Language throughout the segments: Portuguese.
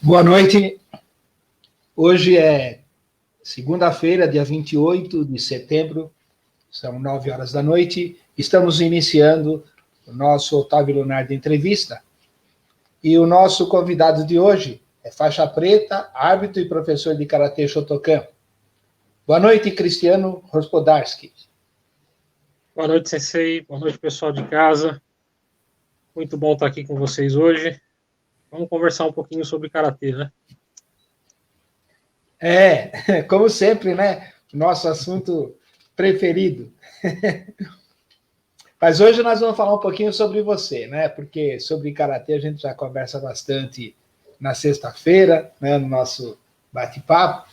Boa noite. Hoje é segunda-feira, dia 28 de setembro, são 9 horas da noite. Estamos iniciando o nosso Otávio Lunar de entrevista. E o nosso convidado de hoje é faixa preta, árbitro e professor de Karatê Shotokan. Boa noite, Cristiano Hospodarski. Boa noite, Sensei. Boa noite, pessoal de casa. Muito bom estar aqui com vocês hoje. Vamos conversar um pouquinho sobre Karatê, né? Como sempre, né? Nosso assunto preferido. Mas hoje nós vamos falar um pouquinho sobre você, né? Porque sobre Karatê a gente já conversa bastante na sexta-feira, né? No nosso bate-papo.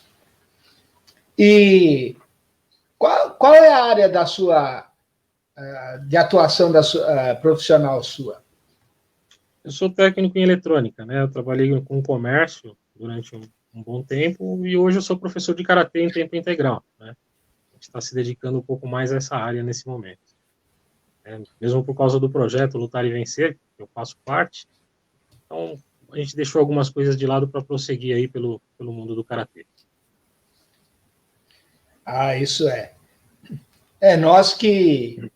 E qual é a área da sua de atuação da sua, profissional sua? Eu sou técnico em eletrônica, né? Eu trabalhei com comércio durante um bom tempo e hoje eu sou professor de Karatê em tempo integral, né? A gente está se dedicando um pouco mais a essa área nesse momento. Mesmo por causa do projeto Lutar e Vencer, que eu faço parte, então a gente deixou algumas coisas de lado para prosseguir aí pelo mundo do Karatê. Isso é. Nós que,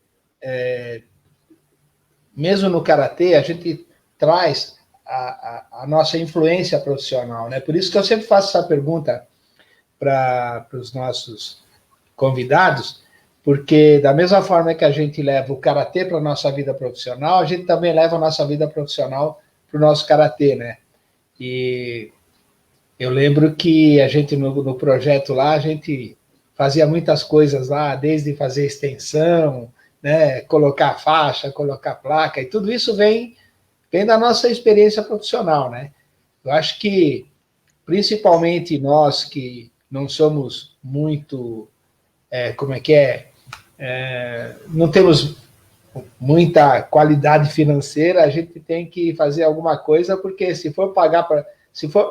mesmo no Karatê, a gente traz a nossa influência profissional, né? Por isso que eu sempre faço essa pergunta para os nossos convidados, porque da mesma forma que a gente leva o Karatê para a nossa vida profissional, a gente também leva a nossa vida profissional para o nosso Karatê, né? E eu lembro que a gente, no projeto lá, a gente fazia muitas coisas lá, desde fazer extensão, né, colocar faixa, colocar placa, e tudo isso vem da nossa experiência profissional, né? Eu acho que, principalmente nós que não somos muito, não temos muita qualidade financeira, a gente tem que fazer alguma coisa, porque se for pagar para...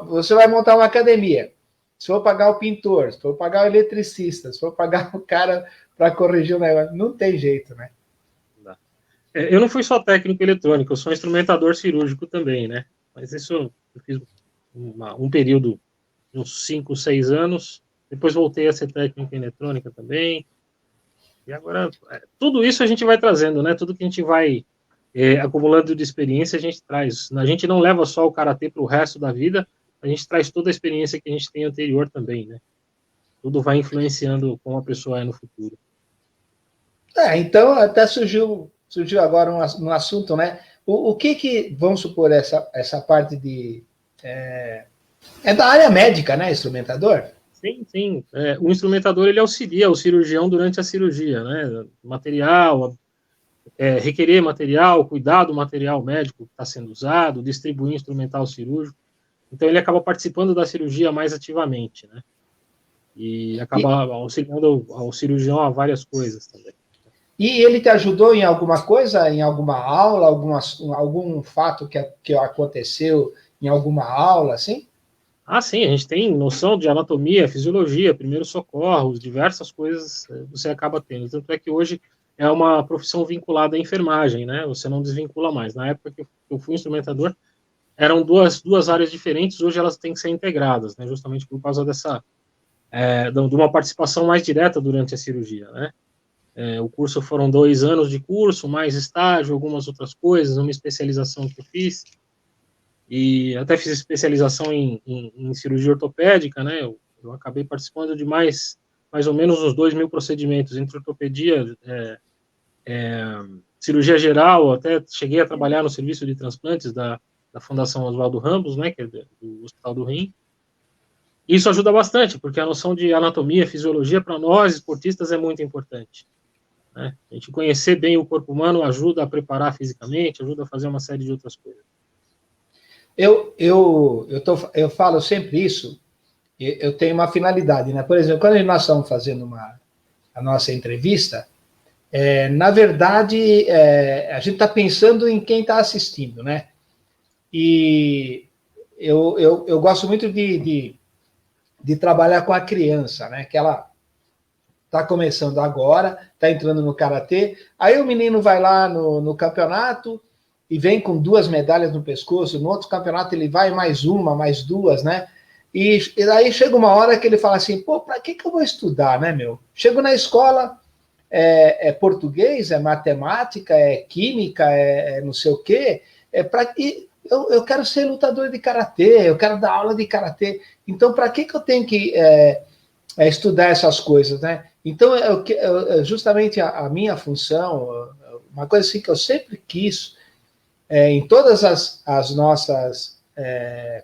você vai montar uma academia, se for pagar o pintor, se for pagar o eletricista, se for pagar o cara para corrigir o negócio, não tem jeito, né? Eu não fui só técnico eletrônico, eu sou instrumentador cirúrgico também, né? Mas isso eu fiz um período de uns 5, 6 anos, depois voltei a ser técnico em eletrônica também, e agora tudo isso a gente vai trazendo, né? Tudo que a gente vai acumulando de experiência, a gente traz. A gente não leva só o Karatê para o resto da vida, a gente traz toda a experiência que a gente tem anterior também, né? Tudo vai influenciando como a pessoa é no futuro. Então, até surgiu agora um assunto, né? O que vamos supor, essa parte de... É da área médica, né, instrumentador? Sim. O instrumentador, ele auxilia o cirurgião durante a cirurgia, né? Material, requerer material, cuidar do material médico que está sendo usado, distribuir instrumental cirúrgico. Então, ele acaba participando da cirurgia mais ativamente, né? E acaba auxiliando ao cirurgião a várias coisas também. E ele te ajudou em alguma coisa, em alguma aula, algum fato que aconteceu em alguma aula, assim? Ah, sim, a gente tem noção de anatomia, fisiologia, primeiros socorros, diversas coisas você acaba tendo. Tanto é que hoje é uma profissão vinculada à enfermagem, né? Você não desvincula mais. Na época que eu fui instrumentador, eram duas áreas diferentes, hoje elas têm que ser integradas, né? Justamente por causa de uma participação mais direta durante a cirurgia, né? O curso foram 2 anos de curso, mais estágio, algumas outras coisas, uma especialização que eu fiz, e até fiz especialização em cirurgia ortopédica, né? Eu acabei participando de mais ou menos uns 2.000 procedimentos entre ortopedia, cirurgia geral, até cheguei a trabalhar no serviço de transplantes da Fundação Oswaldo Ramos, né? Que é do Hospital do Rim. Isso ajuda bastante, porque a noção de anatomia, fisiologia, para nós, esportistas, é muito importante, né? A gente conhecer bem o corpo humano ajuda a preparar fisicamente, ajuda a fazer uma série de outras coisas. Eu falo sempre isso, eu tenho uma finalidade, né? Por exemplo, quando nós estamos fazendo a nossa entrevista, na verdade, a gente está pensando em quem está assistindo, né? E eu gosto muito de trabalhar com a criança, né? Que ela está começando agora, está entrando no karatê, aí o menino vai lá no campeonato e vem com 2 medalhas no pescoço, no outro campeonato ele vai mais uma, mais 2, né? E aí chega uma hora que ele fala assim, pô, para que eu vou estudar, né, meu? Chego na escola, português, é matemática, é química, é não sei o quê, eu quero ser lutador de karatê, eu quero dar aula de karatê, então para que eu tenho que estudar essas coisas, né? Então, justamente a minha função, uma coisa assim que eu sempre quis, em todas as nossas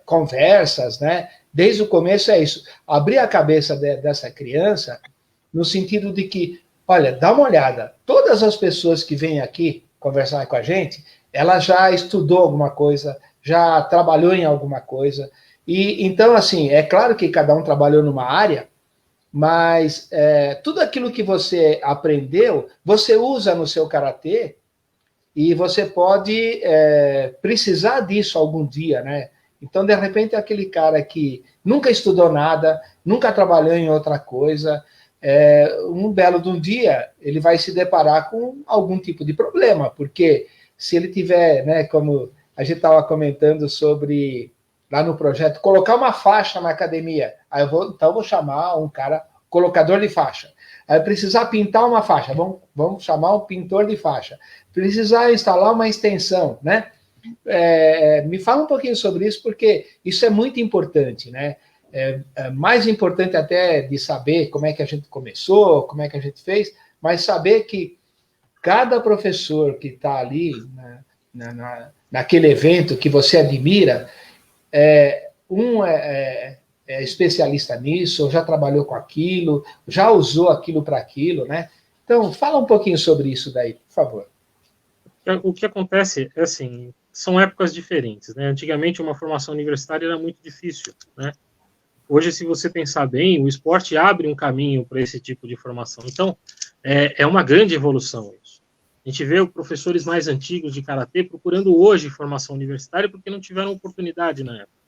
conversas, né? Desde o começo é isso, abrir a cabeça dessa criança, no sentido de que, olha, dá uma olhada, todas as pessoas que vêm aqui conversar com a gente, ela já estudou alguma coisa, já trabalhou em alguma coisa, e então, assim, é claro que cada um trabalhou numa área, mas tudo aquilo que você aprendeu, você usa no seu karatê e você pode precisar disso algum dia, né? Então, de repente, aquele cara que nunca estudou nada, nunca trabalhou em outra coisa, um belo de um dia, ele vai se deparar com algum tipo de problema, porque se ele tiver, né, como a gente estava comentando sobre lá no projeto, colocar uma faixa na academia. Aí eu vou chamar um cara, colocador de faixa. Aí precisar pintar uma faixa, vamos chamar um pintor de faixa. Precisar instalar uma extensão, né? Me fala um pouquinho sobre isso, porque isso é muito importante, né? Mais importante até de saber como é que a gente começou, como é que a gente fez, mas saber que cada professor que está ali naquele evento que você admira, um é especialista nisso, ou já trabalhou com aquilo, já usou aquilo para aquilo, né? Então, fala um pouquinho sobre isso daí, por favor. O que acontece é assim, são épocas diferentes, né? Antigamente, uma formação universitária era muito difícil, né? Hoje, se você pensar bem, o esporte abre um caminho para esse tipo de formação. Então, é uma grande evolução isso. A gente vê professores mais antigos de karatê procurando hoje formação universitária porque não tiveram oportunidade na época.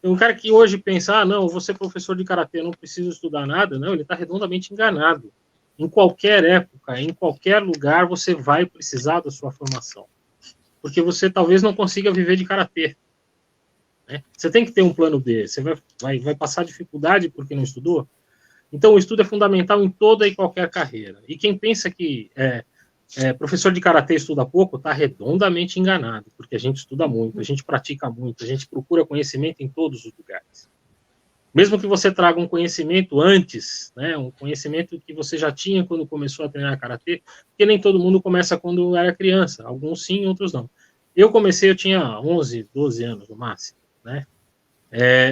Tem um cara que hoje pensa, não, eu vou ser professor de karatê, não preciso estudar nada. Não, ele está redondamente enganado. Em qualquer época, em qualquer lugar, você vai precisar da sua formação. Porque você talvez não consiga viver de karatê. Né? Você tem que ter um plano B. Você vai passar dificuldade porque não estudou? Então, o estudo é fundamental em toda e qualquer carreira. E quem pensa que professor de karatê estuda pouco, está redondamente enganado, porque a gente estuda muito, a gente pratica muito, a gente procura conhecimento em todos os lugares. Mesmo que você traga um conhecimento antes, né, um conhecimento que você já tinha quando começou a treinar karatê, porque nem todo mundo começa quando era criança, alguns sim, outros não. Eu comecei, eu tinha 11, 12 anos no máximo, né?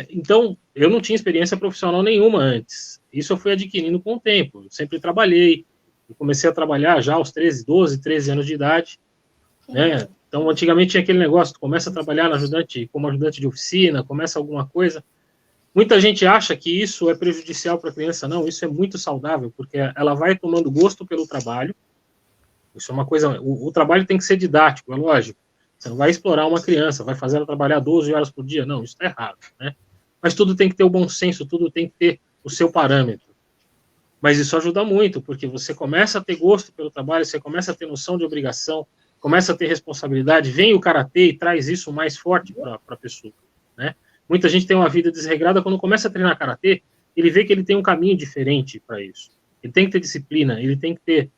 Então, eu não tinha experiência profissional nenhuma antes. Isso eu fui adquirindo com o tempo. Eu sempre trabalhei. Eu comecei a trabalhar já aos 12, 13 anos de idade. Né? Então, antigamente tinha aquele negócio, tu começa a trabalhar como ajudante de oficina, começa alguma coisa. Muita gente acha que isso é prejudicial para a criança. Não, isso é muito saudável, porque ela vai tomando gosto pelo trabalho, Isso é uma coisa... O trabalho tem que ser didático, é lógico. Você não vai explorar uma criança, vai fazer ela trabalhar 12 horas por dia. Não, isso está errado, né? Mas tudo tem que ter o bom senso, tudo tem que ter o seu parâmetro. Mas isso ajuda muito, porque você começa a ter gosto pelo trabalho, você começa a ter noção de obrigação, começa a ter responsabilidade, vem o karatê e traz isso mais forte para a pessoa, né? Muita gente tem uma vida desregrada, quando começa a treinar karatê, ele vê que ele tem um caminho diferente para isso. Ele tem que ter disciplina, ele tem que ter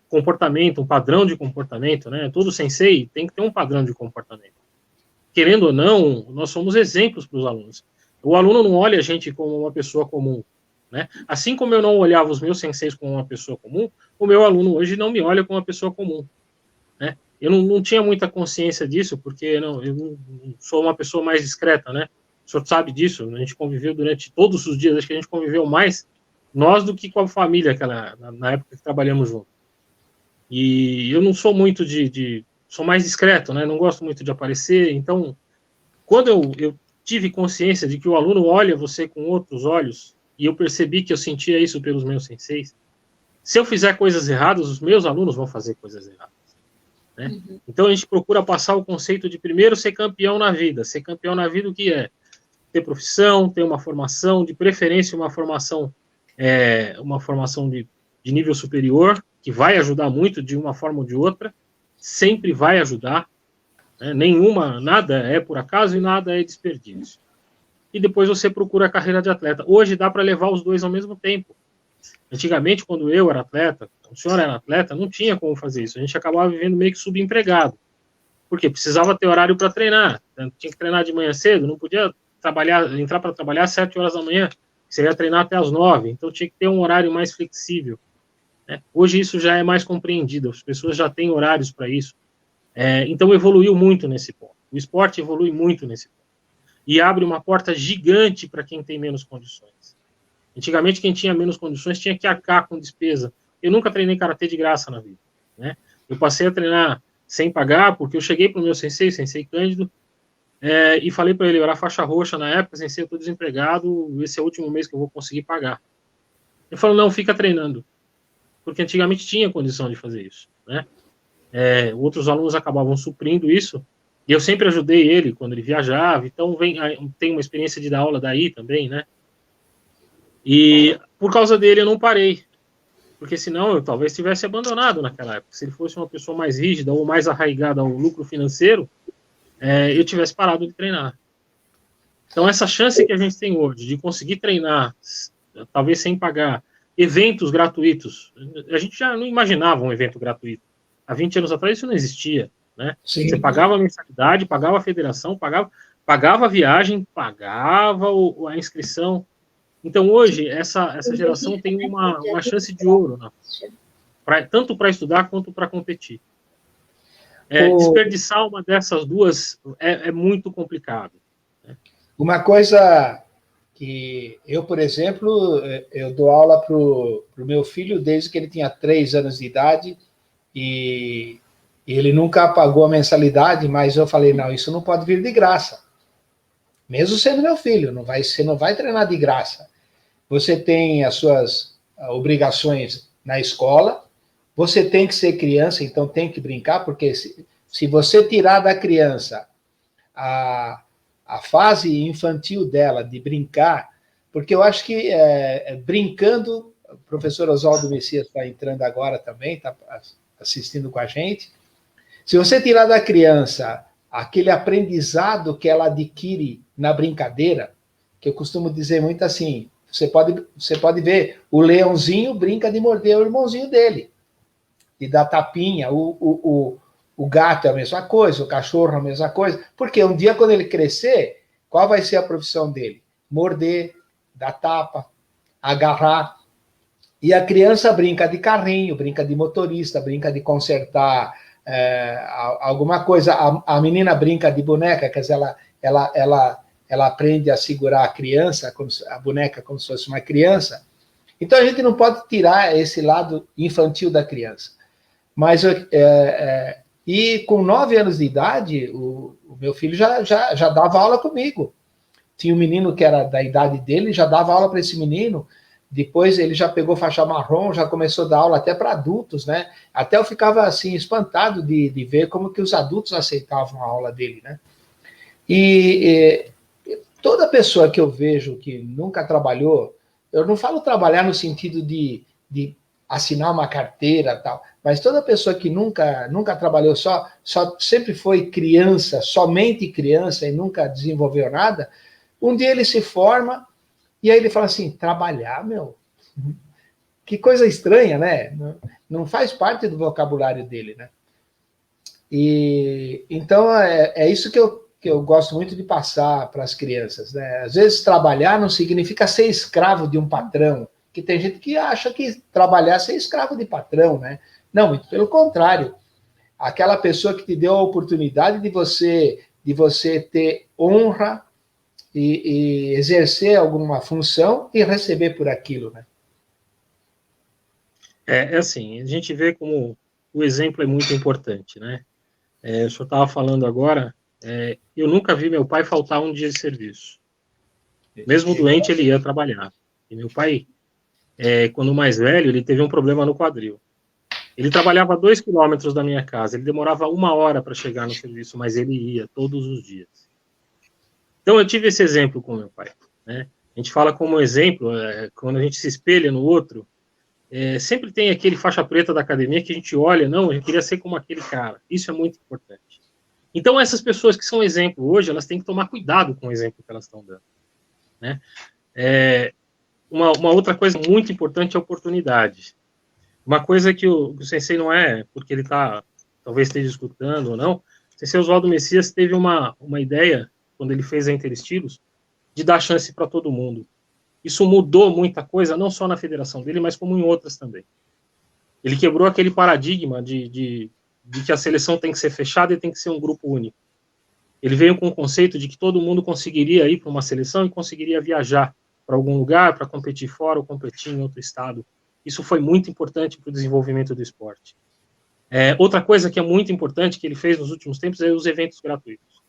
comportamento, um padrão de comportamento, né? Todo sensei tem que ter um padrão de comportamento. Querendo ou não, nós somos exemplos para os alunos. O aluno não olha a gente como uma pessoa comum, né? Assim como eu não olhava os meus senseis como uma pessoa comum, o meu aluno hoje não me olha como uma pessoa comum, né? Eu não tinha muita consciência disso, porque eu não sou uma pessoa mais discreta, né? O senhor sabe disso, a gente conviveu durante todos os dias, acho que a gente conviveu mais nós do que com a família na época que trabalhamos juntos. E eu não sou muito sou mais discreto, né? Não gosto muito de aparecer, então, quando eu tive consciência de que o aluno olha você com outros olhos, e eu percebi que eu sentia isso pelos meus senseis, se eu fizer coisas erradas, os meus alunos vão fazer coisas erradas, né? Uhum. Então a gente procura passar o conceito de primeiro ser campeão na vida. Ser campeão na vida, o que é? Ter profissão, ter uma formação, de preferência uma formação de nível superior, que vai ajudar muito de uma forma ou de outra, sempre vai ajudar, né? Nada é por acaso e nada é desperdício. E depois você procura a carreira de atleta. Hoje dá para levar os dois ao mesmo tempo. Antigamente, quando eu era atleta, o senhor era atleta, não tinha como fazer isso. A gente acabava vivendo meio que subempregado. Porque precisava ter horário para treinar. Tinha que treinar de manhã cedo, não podia entrar para trabalhar às 7 horas da manhã. Você ia treinar até às 9. Então tinha que ter um horário mais flexível, né? Hoje isso já é mais compreendido. As pessoas já têm horários para isso. Então evoluiu muito nesse ponto. O esporte evolui muito nesse ponto. E abre uma porta gigante para quem tem menos condições. Antigamente, quem tinha menos condições tinha que arcar com despesa. Eu nunca treinei karatê de graça na vida, né? Eu passei a treinar sem pagar, porque eu cheguei para o meu sensei Cândido, e falei para ele, eu era faixa roxa na época, sensei, eu estou desempregado, esse é o último mês que eu vou conseguir pagar. Ele falou, não, fica treinando. Porque antigamente tinha condição de fazer isso, né? Outros alunos acabavam suprindo isso, e eu sempre ajudei ele quando ele viajava, então tem uma experiência de dar aula daí também, né? E por causa dele eu não parei, porque senão eu talvez tivesse abandonado naquela época. Se ele fosse uma pessoa mais rígida ou mais arraigada ao lucro financeiro, eu tivesse parado de treinar. Então essa chance que a gente tem hoje de conseguir treinar, talvez sem pagar, eventos gratuitos, a gente já não imaginava um evento gratuito. Há 20 anos atrás isso não existia, né? Sim. Você pagava a mensalidade, pagava a federação, pagava a viagem, pagava a inscrição. Então, hoje, essa geração tem uma chance de ouro, né? Tanto para estudar quanto para competir. Desperdiçar uma dessas duas é muito complicado, né? Uma coisa que eu, por exemplo, eu dou aula para o meu filho desde que ele tinha 3 anos de idade, e ele nunca pagou a mensalidade, mas eu falei, não, isso não pode vir de graça. Mesmo sendo meu filho, você não vai treinar de graça. Você tem as suas obrigações na escola, você tem que ser criança, então tem que brincar, porque se você tirar da criança a fase infantil dela, de brincar, porque eu acho que brincando, o professor Oswaldo Messias está entrando agora também, está assistindo com a gente, se você tirar da criança aquele aprendizado que ela adquire na brincadeira, que eu costumo dizer muito assim, você pode ver, o leãozinho brinca de morder o irmãozinho dele, de dar tapinha, o gato é a mesma coisa, o cachorro é a mesma coisa, porque um dia quando ele crescer, qual vai ser a profissão dele? Morder, dar tapa, agarrar. E a criança brinca de carrinho, brinca de motorista, brinca de consertar alguma coisa. A menina brinca de boneca, quer dizer, ela aprende a segurar a criança, a boneca como se fosse uma criança. Então a gente não pode tirar esse lado infantil da criança. Mas e com 9 anos de idade, o meu filho já dava aula comigo. Tinha um menino que era da idade dele, já dava aula para esse menino. Depois ele já pegou faixa marrom, já começou a dar aula até para adultos, né? Até eu ficava assim espantado de ver como que os adultos aceitavam a aula dele, né? E toda pessoa que eu vejo que nunca trabalhou, eu não falo trabalhar no sentido de assinar uma carteira tal, mas toda pessoa que nunca trabalhou, só sempre foi criança, somente criança e nunca desenvolveu nada, um dia ele se forma e aí ele fala assim, trabalhar, meu, que coisa estranha, né? Não faz parte do vocabulário dele, né? E então é isso que eu gosto muito de passar para as crianças, né? Às vezes trabalhar não significa ser escravo de um patrão, que tem gente que acha que trabalhar é ser escravo de patrão, né? Não, muito pelo contrário. Aquela pessoa que te deu a oportunidade de você ter honra e exercer alguma função e receber por aquilo, né? É assim, a gente vê como o exemplo é muito importante, né? O senhor estava falando agora, eu nunca vi meu pai faltar um dia de serviço. Mesmo doente, ele ia trabalhar. E meu pai, quando mais velho, ele teve um problema no quadril. Ele trabalhava a 2 quilômetros da minha casa, ele demorava 1 hora para chegar no serviço, mas ele ia todos os dias. Então eu tive esse exemplo com meu pai, né? A gente fala como exemplo, quando a gente se espelha no outro, sempre tem aquele faixa preta da academia que a gente olha, não, eu queria ser como aquele cara. Isso é muito importante. Então essas pessoas que são exemplo hoje, elas têm que tomar cuidado com o exemplo que elas estão dando, né? Uma outra coisa muito importante é a oportunidade. Uma coisa que o Sensei não porque ele talvez esteja escutando ou não, o Sensei Oswaldo Messias teve uma ideia, quando ele fez a Interestilos, de dar chance para todo mundo. Isso mudou muita coisa, não só na federação dele, mas como em outras também. Ele quebrou aquele paradigma de que a seleção tem que ser fechada e tem que ser um grupo único. Ele veio com o conceito de que todo mundo conseguiria ir para uma seleção e conseguiria viajar para algum lugar, para competir fora ou competir em outro estado. Isso foi muito importante para o desenvolvimento do esporte. Outra coisa que é muito importante que ele fez nos últimos tempos é os eventos gratuitos.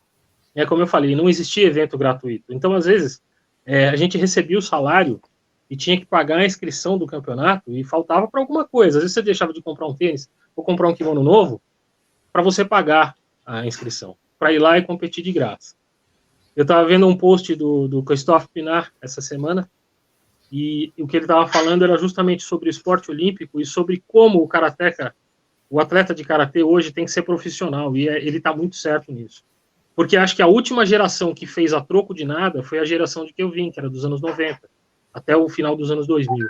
Como eu falei, não existia evento gratuito. Então, às vezes, a gente recebia o salário e tinha que pagar a inscrição do campeonato e faltava para alguma coisa. Às vezes você deixava de comprar um tênis ou comprar um kimono novo para você pagar a inscrição, para ir lá e competir de graça. Eu estava vendo um post do Christophe Pinard essa semana e o que ele estava falando era justamente sobre o esporte olímpico e sobre como o atleta de karatê hoje tem que ser profissional, e ele está muito certo nisso. Porque acho que a última geração que fez a troco de nada foi a geração de que eu vim, que era dos anos 90, até o final dos anos 2000.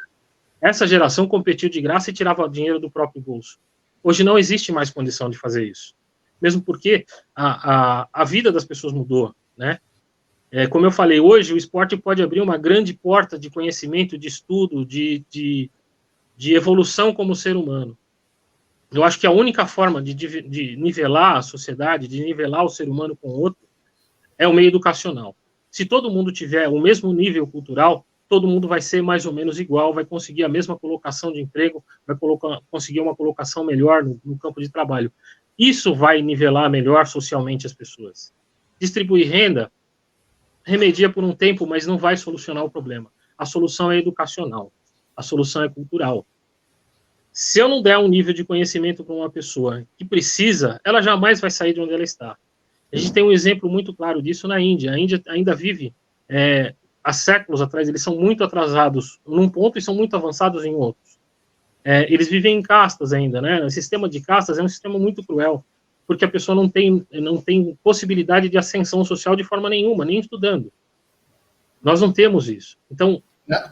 Essa geração competiu de graça e tirava dinheiro do próprio bolso. Hoje não existe mais condição de fazer isso. Mesmo porque a vida das pessoas mudou, né? Como eu falei, hoje o esporte pode abrir uma grande porta de conhecimento, de estudo, de evolução como ser humano. Eu acho que a única forma de nivelar a sociedade, de nivelar o ser humano com o outro, é o meio educacional. Se todo mundo tiver o mesmo nível cultural, todo mundo vai ser mais ou menos igual, vai conseguir a mesma colocação de emprego, vai conseguir uma colocação melhor no campo de trabalho. Isso vai nivelar melhor socialmente as pessoas. Distribuir renda remedia por um tempo, mas não vai solucionar o problema. A solução é educacional, a solução é cultural. Se eu não der um nível de conhecimento para uma pessoa que precisa, ela jamais vai sair de onde ela está. A gente tem um exemplo muito claro disso na Índia. A Índia ainda vive, há séculos atrás, eles são muito atrasados num ponto e são muito avançados em outros. Eles vivem em castas ainda, né? O sistema de castas é um sistema muito cruel, porque a pessoa não tem possibilidade de ascensão social de forma nenhuma, nem estudando. Nós não temos isso. Então,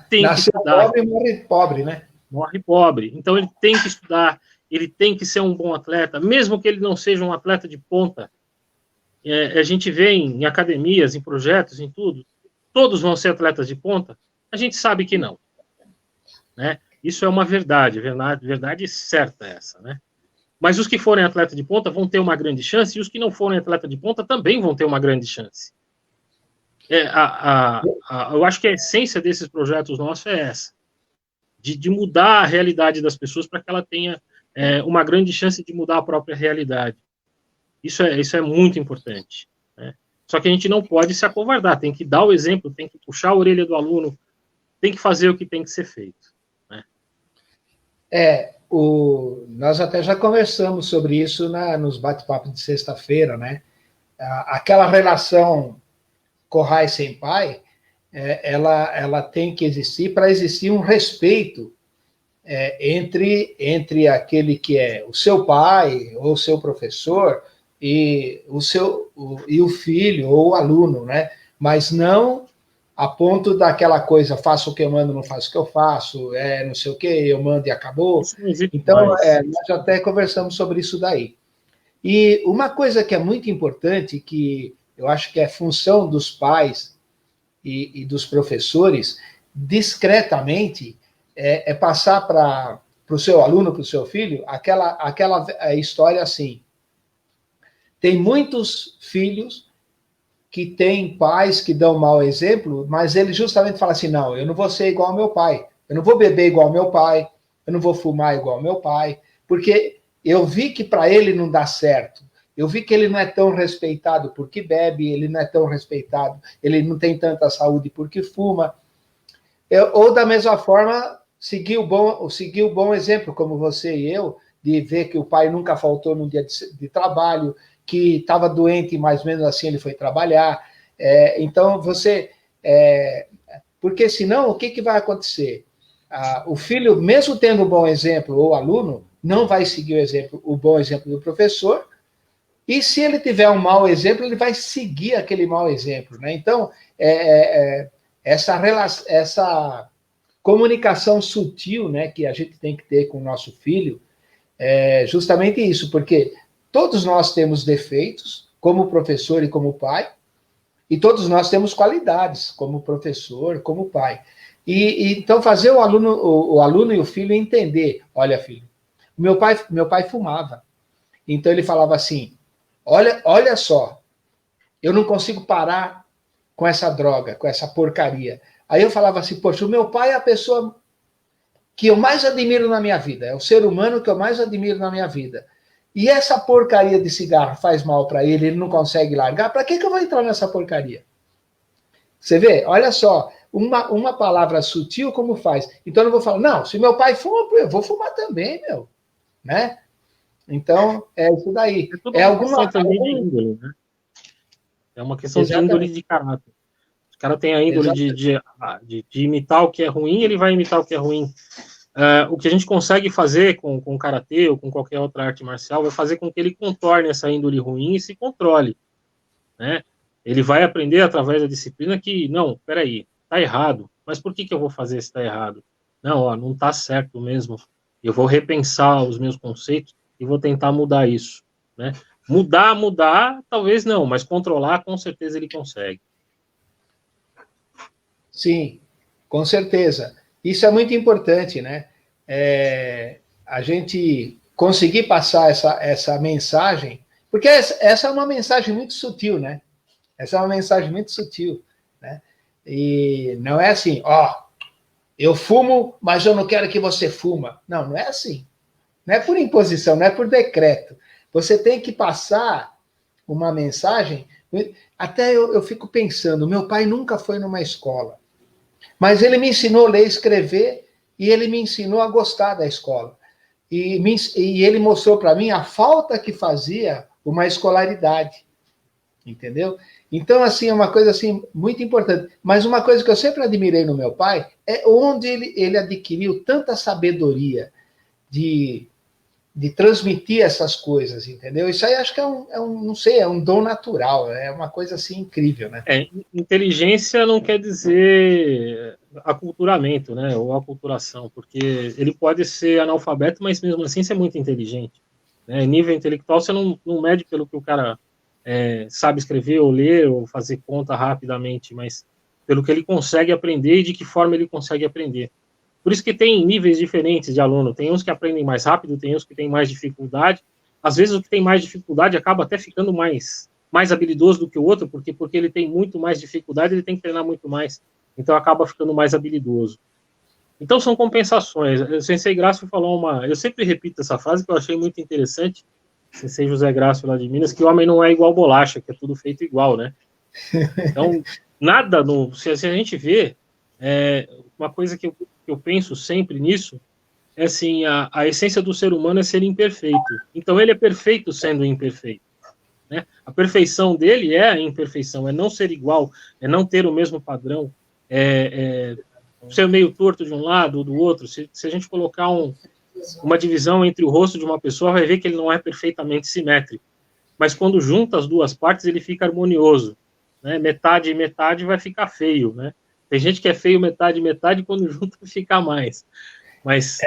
tem que estudar. Pobre, morre pobre, né? Morre pobre. Então ele tem que estudar, ele tem que ser um bom atleta, mesmo que ele não seja um atleta de ponta. A gente vê em academias, em projetos, em tudo, todos vão ser atletas de ponta? A gente sabe que não, né? Isso é uma verdade certa essa, né? Mas os que forem atleta de ponta vão ter uma grande chance, e os que não forem atleta de ponta também vão ter uma grande chance. Eu acho que a essência desses projetos nossos é essa. De mudar a realidade das pessoas para que ela tenha uma grande chance de mudar a própria realidade. Isso é muito importante, né? Só que a gente não pode se acovardar, tem que dar o exemplo, tem que puxar a orelha do aluno, tem que fazer o que tem que ser feito. Né? Nós até já conversamos sobre isso nos bate-papos de sexta-feira, né? Aquela relação Kohai-senpai, ela tem que existir para existir um respeito entre aquele que é o seu pai ou o seu professor e o filho ou o aluno, né? Mas não a ponto daquela coisa, faço o que eu mando, não faço o que eu faço, não sei o que, eu mando e acabou. Então, nós até conversamos sobre isso daí. E uma coisa que é muito importante, que eu acho que é função dos pais e dos professores, discretamente, passar para o seu aluno, para o seu filho, aquela história assim. Tem muitos filhos que têm pais que dão mau exemplo, mas ele justamente fala assim, não, eu não vou ser igual ao meu pai, eu não vou beber igual ao meu pai, eu não vou fumar igual ao meu pai, porque eu vi que para ele não dá certo, eu vi que ele não é tão respeitado porque bebe, ele não é tão respeitado, ele não tem tanta saúde porque fuma. Ou da mesma forma, seguir o bom exemplo, como você e eu, de ver que o pai nunca faltou num dia de trabalho, que estava doente, mas mesmo assim ele foi trabalhar. Então, porque senão, o que vai acontecer? O filho, mesmo tendo um bom exemplo, ou o aluno, não vai seguir o bom exemplo do professor, e se ele tiver um mau exemplo, ele vai seguir aquele mau exemplo. Né? Então, essa comunicação sutil, né, que a gente tem que ter com o nosso filho, é justamente isso, porque todos nós temos defeitos, como professor e como pai, e todos nós temos qualidades, como professor, como pai. Então, fazer o aluno e o filho entender, olha, filho, meu pai fumava. Então, ele falava assim, olha só, eu não consigo parar com essa droga, com essa porcaria. Aí eu falava assim, poxa, o meu pai é a pessoa que eu mais admiro na minha vida, é o ser humano que eu mais admiro na minha vida. E essa porcaria de cigarro faz mal para ele não consegue largar, para que eu vou entrar nessa porcaria? Você vê? Olha só, uma palavra sutil como faz. Então eu não vou falar, não, se meu pai fuma, eu vou fumar também, meu. Né? Então, é isso daí. É uma questão também de índole, né? É uma questão Exatamente. De índole de caráter. O cara tem a índole de imitar o que é ruim, ele vai imitar o que é ruim. O que a gente consegue fazer com o karatê ou com qualquer outra arte marcial é fazer com que ele contorne essa índole ruim e se controle. Né? Ele vai aprender através da disciplina que, não, peraí, tá errado. Mas por que eu vou fazer se tá errado? Não, não tá certo mesmo. Eu vou repensar os meus conceitos e vou tentar mudar isso. Né? Mudar, talvez não, mas controlar, com certeza ele consegue. Sim, com certeza. Isso é muito importante, né? A gente conseguir passar essa mensagem, porque essa é uma mensagem muito sutil, né? Essa é uma mensagem muito sutil, né? E não é assim, eu fumo, mas eu não quero que você fuma. Não é assim. Não é por imposição, não é por decreto. Você tem que passar uma mensagem. Até eu fico pensando, meu pai nunca foi numa escola, mas ele me ensinou a ler e escrever e ele me ensinou a gostar da escola. E ele mostrou para mim a falta que fazia uma escolaridade. Entendeu? Então, assim, é uma coisa assim, muito importante. Mas uma coisa que eu sempre admirei no meu pai é onde ele adquiriu tanta sabedoria de transmitir essas coisas, entendeu? Isso aí acho que não sei, é um dom natural, é uma coisa assim incrível, né? Inteligência não quer dizer aculturamento, né, ou aculturação, porque ele pode ser analfabeto, mas mesmo assim ser muito inteligente. Né? Nível intelectual você não mede pelo que o cara sabe escrever ou ler ou fazer conta rapidamente, mas pelo que ele consegue aprender e de que forma ele consegue aprender. Por isso que tem níveis diferentes de aluno. Tem uns que aprendem mais rápido, tem uns que têm mais dificuldade. Às vezes o que tem mais dificuldade acaba até ficando mais habilidoso do que o outro, porque ele tem muito mais dificuldade, ele tem que treinar muito mais. Então acaba ficando mais habilidoso. Então são compensações. O Sensei Grácio falou eu sempre repito essa frase que eu achei muito interessante. Sensei José Grácio lá de Minas, que o homem não é igual bolacha, que é tudo feito igual, né? Então, nada, se a gente vê, Uma coisa que eu penso sempre nisso é assim, a essência do ser humano é ser imperfeito. Então ele é perfeito sendo imperfeito, né? A perfeição dele é a imperfeição, é não ser igual, é não ter o mesmo padrão, ser meio torto de um lado ou do outro. Se a gente colocar uma divisão entre o rosto de uma pessoa, vai ver que ele não é perfeitamente simétrico. Mas quando junta as duas partes, ele fica harmonioso, né? Metade e metade vai ficar feio, né? Tem gente que é feio metade e metade, quando junta fica mais. Mas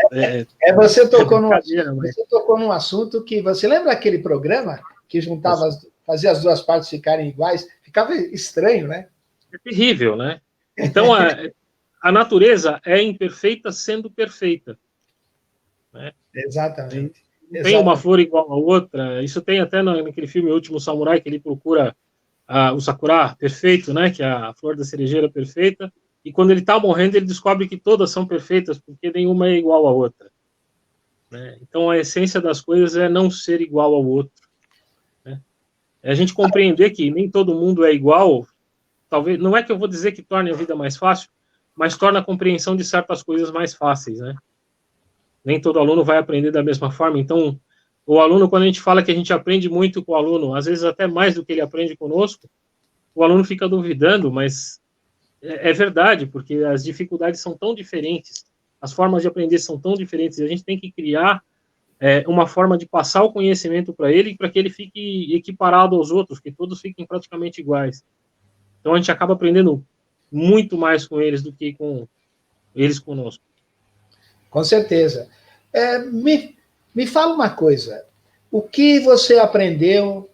você tocou num assunto que você lembra aquele programa que juntava, fazia as duas partes ficarem iguais? Ficava estranho, né? É terrível, né? Então a natureza é imperfeita sendo perfeita, né? Exatamente. Não tem uma flor igual a outra. Isso tem até naquele filme O Último Samurai, que ele procura o sakura perfeito, né? Que é a flor da cerejeira perfeita. E quando ele está morrendo, ele descobre que todas são perfeitas, porque nenhuma é igual à outra, né? Então, a essência das coisas é não ser igual ao outro, né? É a gente compreender que nem todo mundo é igual. Talvez, não é que eu vou dizer que torne a vida mais fácil, mas torna a compreensão de certas coisas mais fáceis, né? Nem todo aluno vai aprender da mesma forma. Então, o aluno, quando a gente fala que a gente aprende muito com o aluno, às vezes até mais do que ele aprende conosco, o aluno fica duvidando, mas é verdade, porque as dificuldades são tão diferentes, as formas de aprender são tão diferentes, e a gente tem que criar uma forma de passar o conhecimento para ele, para que ele fique equiparado aos outros, que todos fiquem praticamente iguais. Então, a gente acaba aprendendo muito mais com eles do que com eles conosco. Com certeza. Me fala uma coisa. O que você aprendeu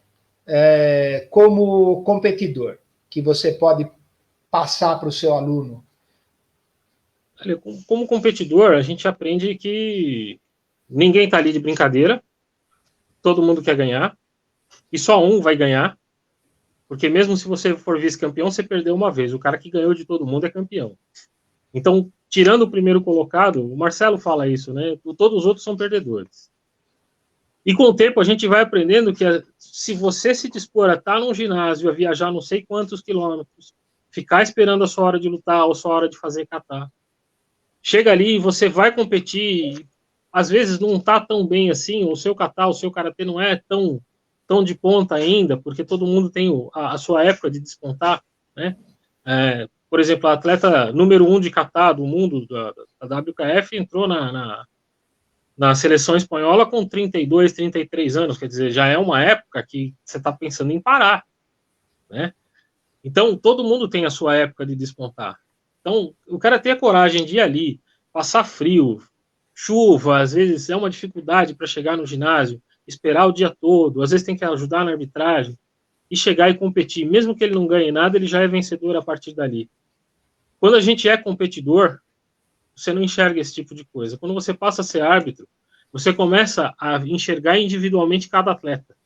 como competidor, que você pode passar para o seu aluno? Olha, como competidor, a gente aprende que ninguém está ali de brincadeira, todo mundo quer ganhar, e só um vai ganhar, porque mesmo se você for vice-campeão, você perdeu uma vez. O cara que ganhou de todo mundo é campeão. Então, tirando o primeiro colocado, o Marcelo fala isso, né? Todos os outros são perdedores. E com o tempo a gente vai aprendendo que se você se dispor a estar num ginásio, a viajar não sei quantos quilômetros, ficar esperando a sua hora de lutar ou a sua hora de fazer kata, chega ali e você vai competir, às vezes não está tão bem assim, o seu kata, o seu karatê não é tão de ponta ainda, porque todo mundo tem a sua época de despontar, né? Por exemplo, a atleta número 1 de kata do mundo, da WKF, entrou na seleção espanhola com 32, 33 anos, quer dizer, já é uma época que você está pensando em parar, né? Então, todo mundo tem a sua época de despontar. Então, o cara ter a coragem de ir ali, passar frio, chuva, às vezes é uma dificuldade para chegar no ginásio, esperar o dia todo, às vezes tem que ajudar na arbitragem, e chegar e competir, mesmo que ele não ganhe nada, ele já é vencedor a partir dali. Quando a gente é competidor, você não enxerga esse tipo de coisa. Quando você passa a ser árbitro, você começa a enxergar individualmente cada atleta.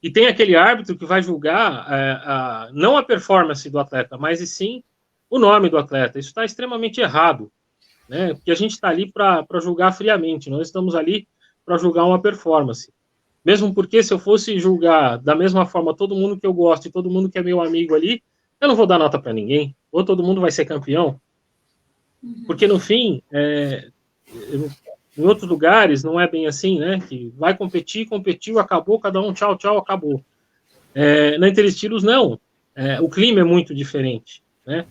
E tem aquele árbitro que vai julgar não a performance do atleta, mas e sim o nome do atleta. Isso está extremamente errado, né? Porque a gente está ali para julgar friamente, nós estamos ali para julgar uma performance. Mesmo porque se eu fosse julgar da mesma forma todo mundo que eu gosto e todo mundo que é meu amigo ali, eu não vou dar nota para ninguém. Ou todo mundo vai ser campeão. Porque no fim, em outros lugares não é bem assim, né? Que vai competir, competiu, acabou, cada um tchau, tchau, acabou. Na Interestilos, não. O clima é muito diferente, né?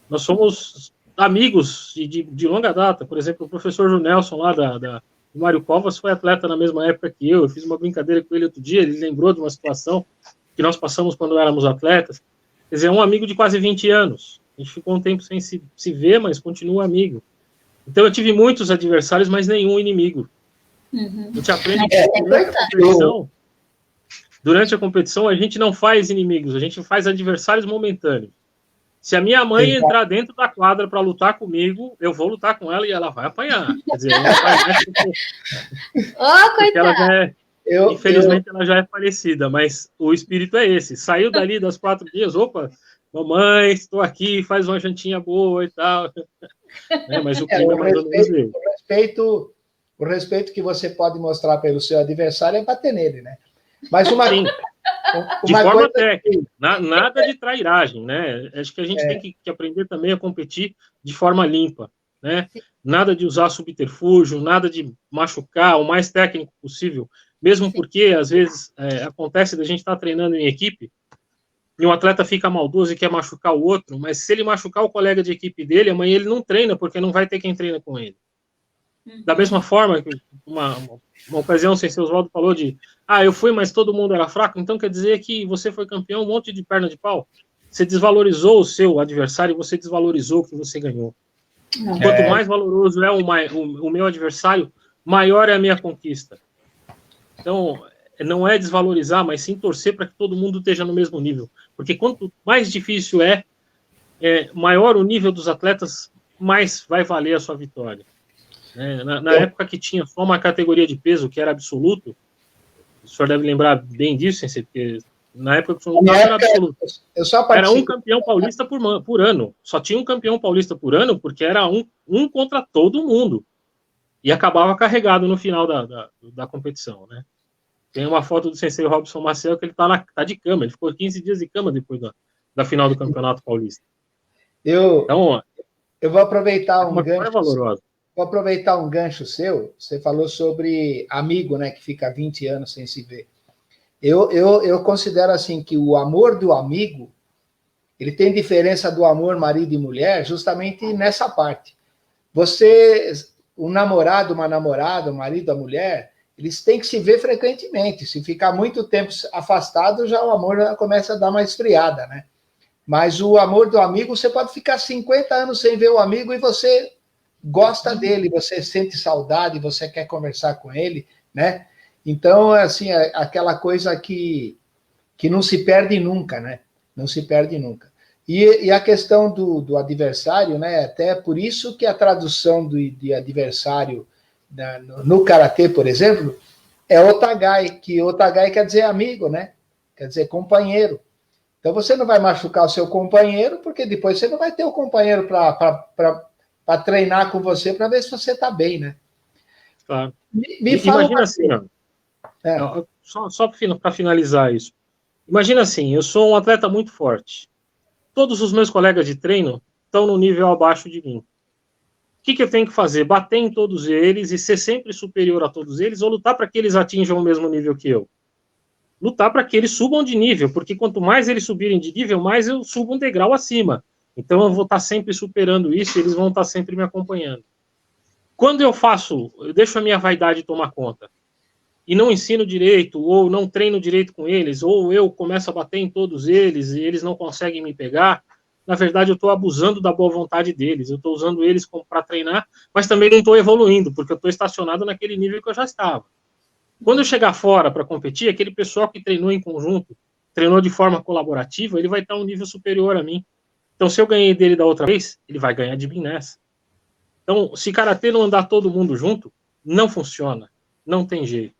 Nós somos amigos de longa data. Por exemplo, o professor Junelson lá do Mário Covas foi atleta na mesma época que eu. Eu fiz uma brincadeira com ele outro dia, ele lembrou de uma situação que nós passamos quando éramos atletas. Quer dizer, é um amigo de quase 20 anos. A gente ficou um tempo sem se ver, mas continua amigo. Então, eu tive muitos adversários, mas nenhum inimigo. A gente aprende que durante a competição, a gente não faz inimigos, a gente faz adversários momentâneos. Se a minha mãe entrar dentro da quadra para lutar comigo, eu vou lutar com ela e ela vai apanhar. Quer dizer, ela faz mais porque ela infelizmente, ela já é falecida, mas o espírito é esse. Saiu dali das 4 dias, opa, mamãe, estou aqui, faz uma jantinha boa e tal. Mas o clima é mais ou menos dele. O respeito que você pode mostrar pelo seu adversário é bater nele, né? Mas uma... De forma técnica, nada de trairagem, né? Acho que a gente tem que aprender também a competir de forma limpa, né? Nada de usar subterfúgio, nada de machucar, o mais técnico possível, mesmo porque, às vezes, acontece da gente estar treinando em equipe e um atleta fica maldoso e quer machucar o outro, mas se ele machucar o colega de equipe dele, amanhã ele não treina, porque não vai ter quem treina com ele. Da mesma forma que uma ocasião, sem ser Oswaldo falou de eu fui, mas todo mundo era fraco, então quer dizer que você foi campeão, um monte de perna de pau. Você desvalorizou o seu adversário e você desvalorizou o que você ganhou. Quanto mais valoroso é o meu adversário, maior é a minha conquista. Então, não é desvalorizar, mas sim torcer para que todo mundo esteja no mesmo nível. Porque quanto mais difícil maior o nível dos atletas, mais vai valer a sua vitória. Na época que tinha só uma categoria de peso, que era absoluto, o senhor deve lembrar bem disso, Sensei, porque na época que o era absoluto. Era um campeão paulista por ano. Só tinha um campeão paulista por ano, porque era um contra todo mundo. E acabava carregado no final da competição, né? Tem uma foto do Sensei Robson Maciel que ele tá de cama, ele ficou 15 dias de cama depois da final do Campeonato Paulista. Então, eu vou aproveitar um gancho. Valorosa. Vou aproveitar um gancho seu. Você falou sobre amigo, né, que fica 20 anos sem se ver. Eu considero assim que o amor do amigo, ele tem diferença do amor marido e mulher justamente nessa parte. Um namorado, uma namorada, o marido, a mulher, eles têm que se ver frequentemente. Se ficar muito tempo afastado, já o amor já começa a dar uma esfriada, né? Mas o amor do amigo, você pode ficar 50 anos sem ver o amigo e você gosta dele, você sente saudade, você quer conversar com ele, né? Então, assim, aquela coisa que não se perde nunca, né? Não se perde nunca. E a questão do adversário, né? Até por isso que a tradução de adversário no karatê, por exemplo, é otagai, que otagai quer dizer amigo, né? Quer dizer companheiro. Então, você não vai machucar o seu companheiro, porque depois você não vai ter o companheiro para treinar com você, para ver se você está bem, né? Claro. Me fala imagina assim, só para finalizar isso. Imagina assim, eu sou um atleta muito forte. Todos os meus colegas de treino estão no nível abaixo de mim. O que eu tenho que fazer? Bater em todos eles e ser sempre superior a todos eles, ou lutar para que eles atinjam o mesmo nível que eu? Lutar para que eles subam de nível, porque quanto mais eles subirem de nível, mais eu subo um degrau acima. Então eu vou estar sempre superando isso e eles vão estar sempre me acompanhando. Quando eu deixo a minha vaidade tomar conta e não ensino direito, ou não treino direito com eles, ou eu começo a bater em todos eles e eles não conseguem me pegar, na verdade eu estou abusando da boa vontade deles, eu estou usando eles para treinar, mas também não estou evoluindo, porque eu estou estacionado naquele nível que eu já estava. Quando eu chegar fora para competir, aquele pessoal que treinou em conjunto, treinou de forma colaborativa, ele vai estar um nível superior a mim. Então, se eu ganhei dele da outra vez, ele vai ganhar de mim nessa. Então, se karatê não andar todo mundo junto, não funciona. Não tem jeito.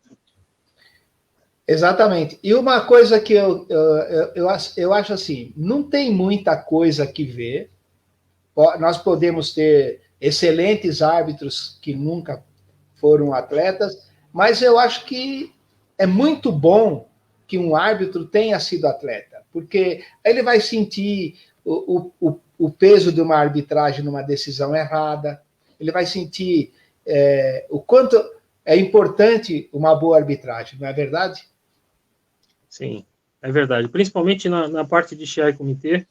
Exatamente. E uma coisa que eu acho assim, não tem muita coisa que ver. Nós podemos ter excelentes árbitros que nunca foram atletas, mas eu acho que é muito bom que um árbitro tenha sido atleta, porque ele vai sentir o peso de uma arbitragem numa decisão errada, ele vai sentir o quanto é importante uma boa arbitragem, não é verdade? Sim, é verdade. Principalmente na parte de Shiai Comitê,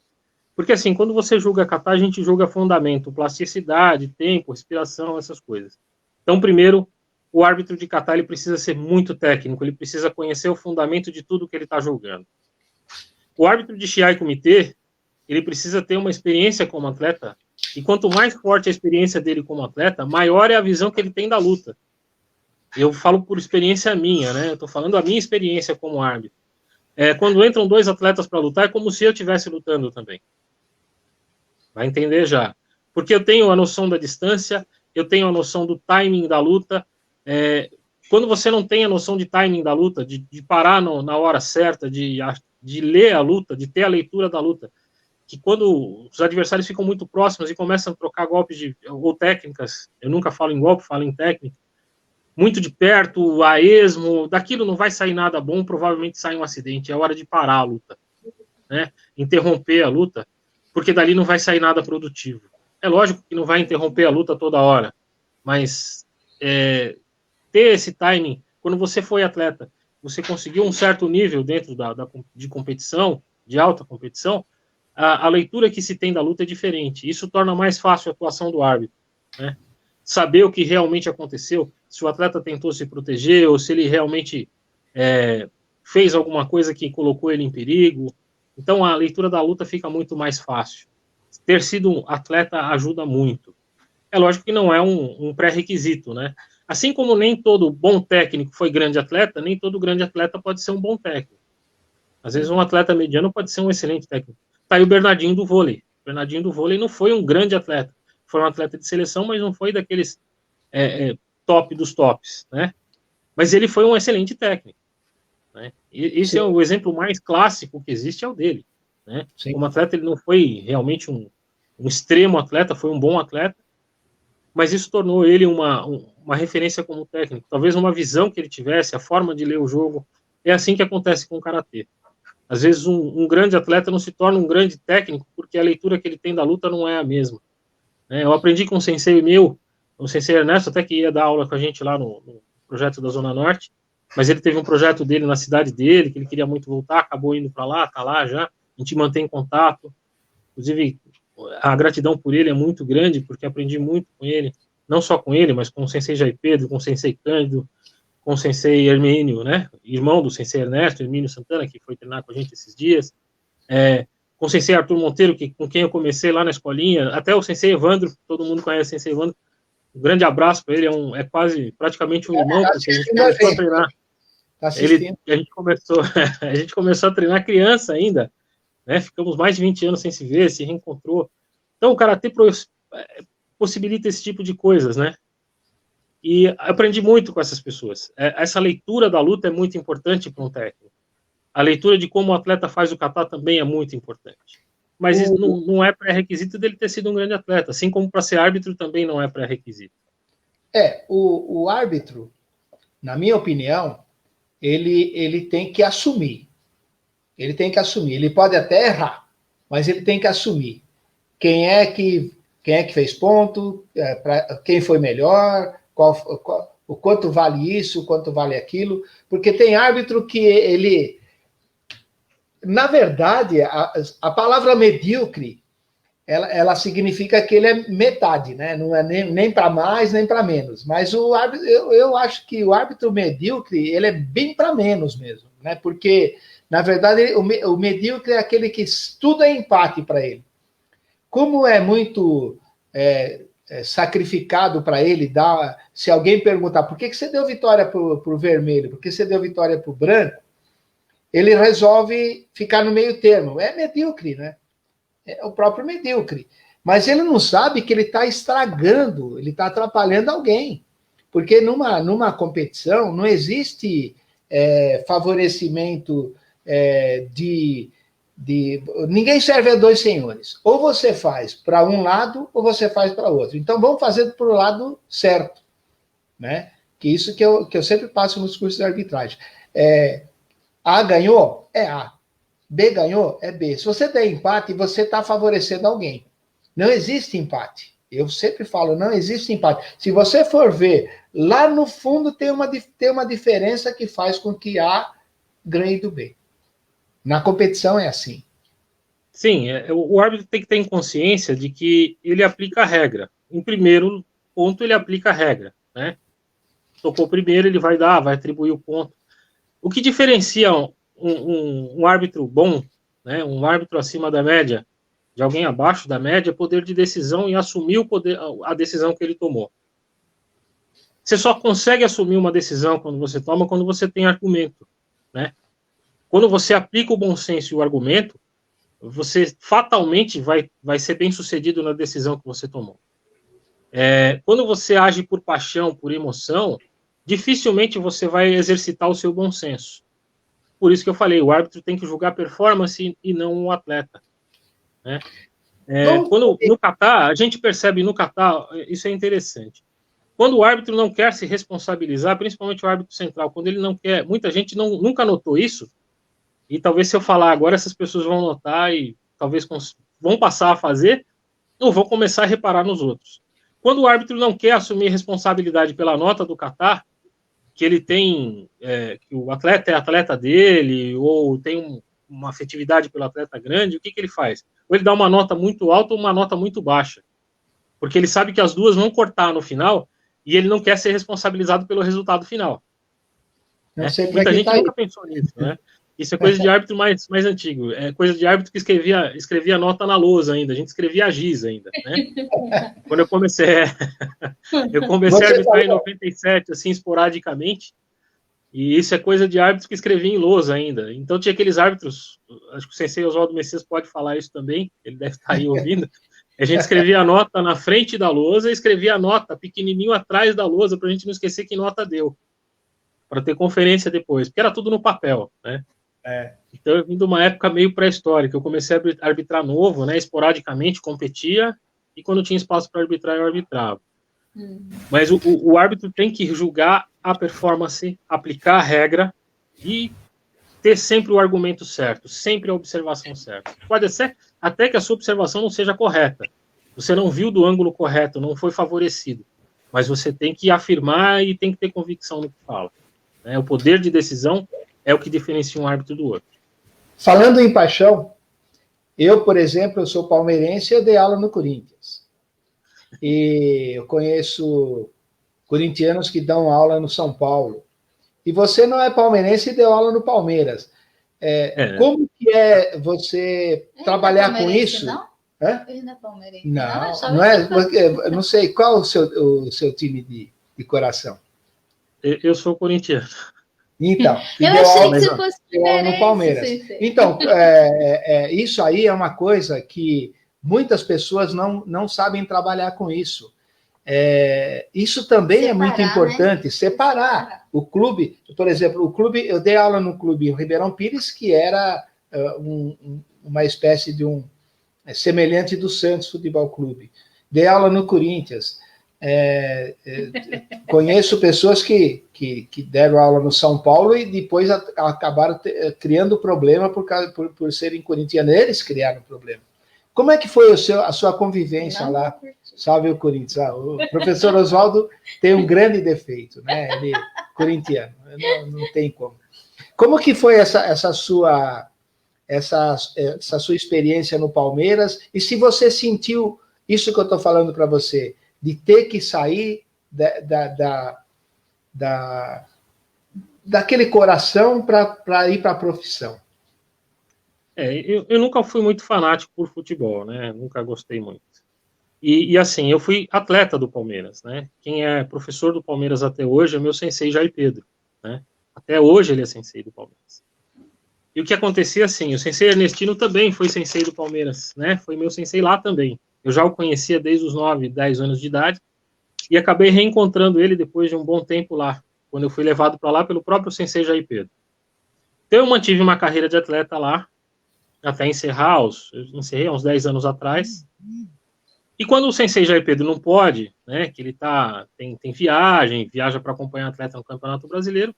porque assim, quando você julga kata, a gente julga fundamento, plasticidade, tempo, respiração, essas coisas. Então, primeiro, o árbitro de kata ele precisa ser muito técnico, ele precisa conhecer o fundamento de tudo que ele está julgando. O árbitro de Shiai Comitê, ele precisa ter uma experiência como atleta, e quanto mais forte a experiência dele como atleta, maior é a visão que ele tem da luta. Eu falo por experiência minha, né? Eu estou falando a minha experiência como árbitro. Quando entram dois atletas para lutar, é como se eu estivesse lutando também. Vai entender já. Porque eu tenho a noção da distância, eu tenho a noção do timing da luta. Quando você não tem a noção de timing da luta, de parar na hora certa, de ler a luta, de ter a leitura da luta, que quando os adversários ficam muito próximos e começam a trocar golpes ou técnicas, eu nunca falo em golpe, falo em técnica, muito de perto, a esmo, daquilo não vai sair nada bom, provavelmente sai um acidente, é hora de parar a luta, né? Interromper a luta, porque dali não vai sair nada produtivo. É lógico que não vai interromper a luta toda hora, mas ter esse timing, quando você foi atleta, você conseguiu um certo nível dentro de competição, de alta competição, a leitura que se tem da luta é diferente. Isso torna mais fácil a atuação do árbitro, né? Saber o que realmente aconteceu, se o atleta tentou se proteger ou se ele realmente fez alguma coisa que colocou ele em perigo. Então, a leitura da luta fica muito mais fácil. Ter sido um atleta ajuda muito. É lógico que não é um pré-requisito, né? Assim como nem todo bom técnico foi grande atleta, nem todo grande atleta pode ser um bom técnico. Às vezes um atleta mediano pode ser um excelente técnico. Tá aí o Bernardinho do vôlei. O Bernardinho do vôlei não foi um grande atleta. Foi um atleta de seleção, mas não foi daqueles top dos tops, né? Mas ele foi um excelente técnico, né? E esse é o exemplo mais clássico que existe, é o dele, né? Como atleta, ele não foi realmente um extremo atleta, foi um bom atleta, mas isso tornou ele uma referência como técnico. Talvez uma visão que ele tivesse, a forma de ler o jogo. É assim que acontece com o karatê. Às vezes um grande atleta não se torna um grande técnico porque a leitura que ele tem da luta não é a mesma. Eu aprendi com um sensei meu, o sensei Ernesto, até que ia dar aula com a gente lá no projeto da Zona Norte, mas ele teve um projeto dele na cidade dele, que ele queria muito voltar, acabou indo para lá, tá lá já, a gente mantém contato. Inclusive, a gratidão por ele é muito grande, porque aprendi muito com ele, não só com ele, mas com o sensei Jair Pedro, com o sensei Cândido, com o sensei Hermínio, né, irmão do sensei Ernesto, Hermínio Santana, que foi treinar com a gente esses dias, com o sensei Arthur Monteiro, com quem eu comecei lá na escolinha, até o sensei Evandro, todo mundo conhece o sensei Evandro, um grande abraço para ele, é praticamente um irmão, porque a gente começou a treinar. A gente começou a treinar criança ainda, né? Ficamos mais de 20 anos sem se ver, se reencontrou. Então, o karatê possibilita esse tipo de coisas, né? E aprendi muito com essas pessoas. Essa leitura da luta é muito importante para um técnico. A leitura de como o atleta faz o kata também é muito importante. Mas isso não é pré-requisito dele ter sido um grande atleta, assim como para ser árbitro também não é pré-requisito. O árbitro, na minha opinião, ele tem que assumir. Ele tem que assumir. Ele pode até errar, mas ele tem que assumir. Quem é que fez ponto, quem foi melhor, o quanto vale isso, o quanto vale aquilo. Porque tem árbitro que ele... Na verdade, a palavra medíocre, ela significa que ele é metade, né? Não é nem para mais, nem para menos. Mas o árbitro, eu acho que o árbitro medíocre, ele é bem para menos mesmo, né? Porque, na verdade, o medíocre é aquele que tudo é empate para ele. Como é muito sacrificado para ele, se alguém perguntar por que você deu vitória para o vermelho, por que você deu vitória para o branco, ele resolve ficar no meio termo. É medíocre, né? É o próprio medíocre. Mas ele não sabe que ele está estragando, ele está atrapalhando alguém. Porque numa competição não existe favorecimento ninguém serve a dois senhores. Ou você faz para um lado, ou você faz para outro. Então vamos fazer para o lado certo. Né? Que isso que eu sempre passo nos cursos de arbitragem. A ganhou? É A. B ganhou? É B. Se você der empate, você está favorecendo alguém. Não existe empate. Eu sempre falo, não existe empate. Se você for ver, lá no fundo tem uma diferença que faz com que A ganhe do B. Na competição é assim. Sim, o árbitro tem que ter consciência de que ele aplica a regra. Em primeiro ponto, ele aplica a regra. Né? Tocou primeiro, ele vai atribuir o ponto. O que diferencia um árbitro bom, né, um árbitro acima da média, de alguém abaixo da média, é poder de decisão e assumir a decisão que ele tomou. Você só consegue assumir uma decisão quando você tem argumento. Né? Quando você aplica o bom senso e o argumento, você fatalmente vai ser bem sucedido na decisão que você tomou. Quando você age por paixão, por emoção, dificilmente você vai exercitar o seu bom senso. Por isso que eu falei, o árbitro tem que julgar a performance e não o atleta. Né? No kata, a gente percebe no kata, isso é interessante. Quando o árbitro não quer se responsabilizar, principalmente o árbitro central, quando ele não quer, muita gente nunca notou isso, e talvez se eu falar agora, essas pessoas vão notar e talvez vão passar a fazer, ou vão começar a reparar nos outros. Quando o árbitro não quer assumir responsabilidade pela nota do Catar, que ele tem, que o atleta é atleta dele, ou tem uma afetividade pelo atleta grande, o que ele faz? Ou ele dá uma nota muito alta ou uma nota muito baixa, porque ele sabe que as duas vão cortar no final, e ele não quer ser responsabilizado pelo resultado final. Né? Muita gente nunca pensou nisso, né? Isso é coisa de árbitro mais antigo. É coisa de árbitro que escrevia nota na lousa ainda. A gente escrevia a giz ainda, né? Quando eu comecei a arbitrar em 97, assim, esporadicamente. E isso é coisa de árbitro que escrevia em lousa ainda. Então tinha aqueles árbitros, acho que o sensei Oswaldo Messias pode falar isso também, ele deve estar aí ouvindo. A gente escrevia a nota na frente da lousa e escrevia a nota pequenininho atrás da lousa para a gente não esquecer que nota deu. Para ter conferência depois, porque era tudo no papel, né? Então eu vim de uma época meio pré-histórica. Eu comecei a arbitrar novo, né? Esporadicamente competia e quando tinha espaço para arbitrar eu arbitrava. Mas o árbitro tem que julgar a performance, aplicar a regra e ter sempre o argumento certo, sempre a observação certa. Pode ser até que a sua observação não seja correta. Você não viu do ângulo correto, não foi favorecido. Mas você tem que afirmar e tem que ter convicção no que fala. O poder de decisão é o que diferencia um árbitro do outro. Falando em paixão, eu, por exemplo, eu sou palmeirense e eu dei aula no Corinthians. E eu conheço corintianos que dão aula no São Paulo. E você não é palmeirense e deu aula no Palmeiras. Como que é você trabalhar com isso? Não? Ele não é palmeirense. Não é. Eu não sei qual o seu time de coração. Eu sou corintiano. Então, eu achei que você fosse no Palmeiras. Então, isso aí é uma coisa que muitas pessoas não sabem trabalhar com isso. Isso também é muito importante, né? Separar o clube. Por exemplo, eu dei aula no clube Ribeirão Pires, que era uma espécie de semelhante do Santos Futebol Clube. Dei aula no Corinthians. Conheço pessoas que deram aula no São Paulo e depois acabaram criando problema por serem corintianos. Eles criaram problema. Como é que foi a sua convivência lá? Salve o Corinthians. O professor Oswaldo tem um grande defeito, né? Ele é corintiano, não tem como. Como que foi essa sua experiência no Palmeiras? E se você sentiu isso que eu estou falando para você, de ter que sair daquele coração para ir para a profissão? Eu nunca fui muito fanático por futebol, né? Nunca gostei muito. E assim, eu fui atleta do Palmeiras, né? Quem é professor do Palmeiras até hoje é meu sensei Jair Pedro, né? Até hoje ele é sensei do Palmeiras. E o que acontecia assim, o sensei Ernestino também foi sensei do Palmeiras, né? Foi meu sensei lá também. Eu já o conhecia desde os 9, 10 anos de idade e acabei reencontrando ele depois de um bom tempo lá, quando eu fui levado para lá pelo próprio sensei Jair Pedro. Então eu mantive uma carreira de atleta lá, até encerrar, eu encerrei há uns 10 anos atrás. E quando o sensei Jair Pedro não pode, né, que ele tem viaja para acompanhar atleta no Campeonato Brasileiro,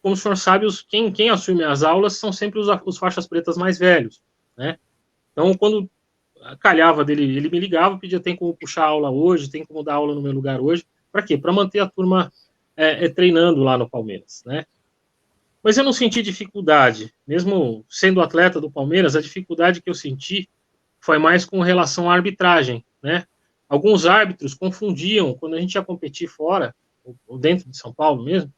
como o senhor sabe, quem assume as aulas são sempre os faixas pretas mais velhos, né? Então, quando calhava dele, ele me ligava, pedia, tem como puxar aula hoje, tem como dar aula no meu lugar hoje, para quê? Para manter a turma treinando lá no Palmeiras, né? Mas eu não senti dificuldade, mesmo sendo atleta do Palmeiras, a dificuldade que eu senti foi mais com relação à arbitragem, né? Alguns árbitros confundiam, quando a gente ia competir fora, ou dentro de São Paulo mesmo,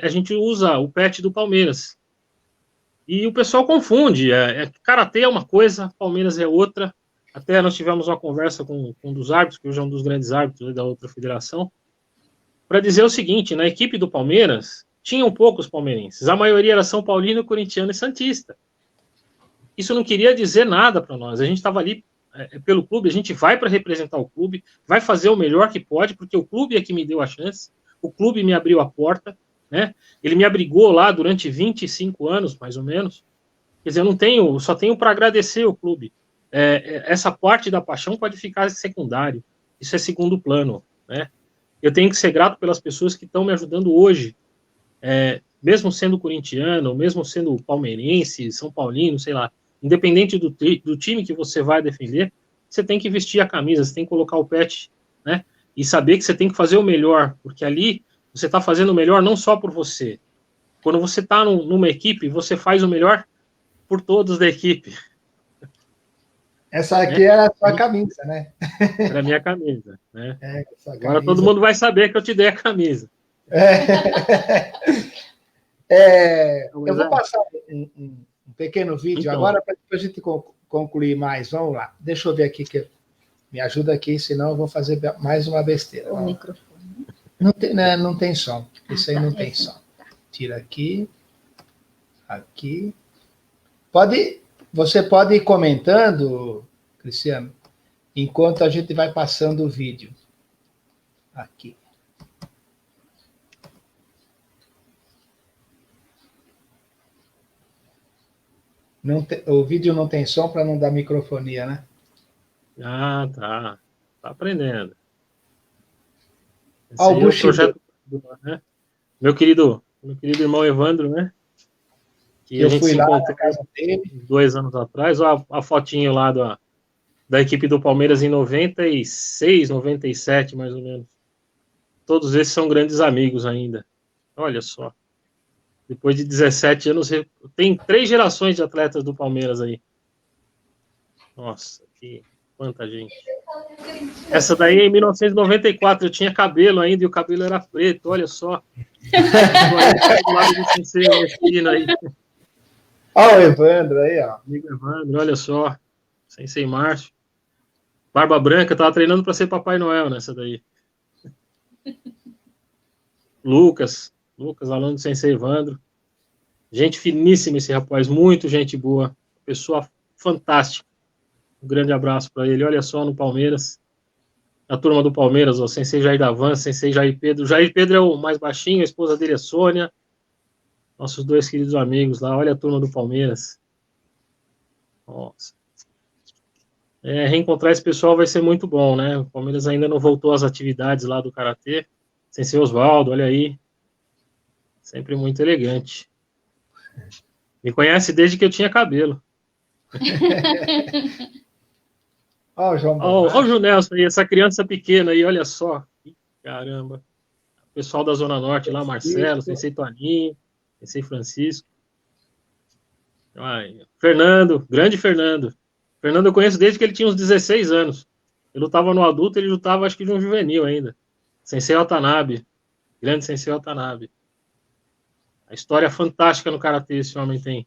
a gente usa o pet do Palmeiras. E o pessoal confunde. Karatê é uma coisa, Palmeiras é outra. Até nós tivemos uma conversa com um dos árbitros, que hoje é um dos grandes árbitros da outra federação, para dizer o seguinte: na equipe do Palmeiras, tinham poucos palmeirenses. A maioria era São Paulino, corintiano e santista. Isso não queria dizer nada para nós. A gente estava ali pelo clube, a gente vai para representar o clube, vai fazer o melhor que pode, porque o clube é que me deu a chance, o clube me abriu a porta, né? Ele me abrigou lá durante 25 anos, mais ou menos. Quer dizer, só tenho para agradecer o clube. Essa parte da paixão pode ficar secundário, isso é segundo plano, né? eu tenho que ser grato pelas pessoas que estão me ajudando hoje, mesmo sendo corintiano, mesmo sendo palmeirense, São Paulino, sei lá, independente do time que você vai defender, você tem que vestir a camisa, você tem que colocar o pet, né? E saber que você tem que fazer o melhor, porque ali você está fazendo o melhor não só por você. Quando você está numa equipe, você faz o melhor por todos da equipe. Essa aqui era a sua camisa, né? Era a minha camisa, né? Agora camisa... todo mundo vai saber que eu te dei a camisa. Eu vou passar um pequeno vídeo então, agora para a gente concluir mais. Vamos lá. Deixa eu ver aqui, que me ajuda aqui, senão eu vou fazer mais uma besteira. O microfone. Não tem som. Isso aí não tem som. Tira aqui. Aqui. Você pode ir comentando, Cristiano, enquanto a gente vai passando o vídeo. Aqui. O vídeo não tem som para não dar microfonia, né? Ah, tá. Tá aprendendo. Esse o projeto, né? Meu querido irmão Evandro, né? Que eu a gente fui se lá encontrou na casa dele 2 anos atrás. Olha a fotinho lá da equipe do Palmeiras em 96, 97, mais ou menos. Todos esses são grandes amigos ainda. Olha só. Depois de 17 anos, tem 3 gerações de atletas do Palmeiras aí. Nossa, quanta gente. Essa daí, em 1994, eu tinha cabelo ainda e o cabelo era preto, olha só. Do lado do Sensei, na esquina aí. Olha o Evandro aí, ó. Amigo Evandro, olha só. Sensei Márcio. Barba branca, tava treinando para ser Papai Noel nessa daí. Lucas, aluno do Sensei Evandro. Gente finíssima esse rapaz, muito gente boa. Pessoa fantástica. Um grande abraço para ele. Olha só no Palmeiras. A turma do Palmeiras, o Sensei Jair Davan, Sensei Jair Pedro. Jair Pedro é o mais baixinho, a esposa dele é Sônia. Nossos 2 queridos amigos lá. Olha a turma do Palmeiras. Nossa. Reencontrar esse pessoal vai ser muito bom, né? O Palmeiras ainda não voltou às atividades lá do Karatê. Sensei Oswaldo, olha aí. Sempre muito elegante. Me conhece desde que eu tinha cabelo. Olha o Junelson aí, essa criança pequena aí, olha só. Caramba. O pessoal da Zona Norte lá, Marcelo, Sensei Toninho, Sensei Francisco. Fernando, grande Fernando. Fernando eu conheço desde que ele tinha uns 16 anos. Ele lutava no adulto, ele lutava acho que de um juvenil ainda. Sensei Watanabe. Grande Sensei Watanabe. A história fantástica no Karatê esse homem tem.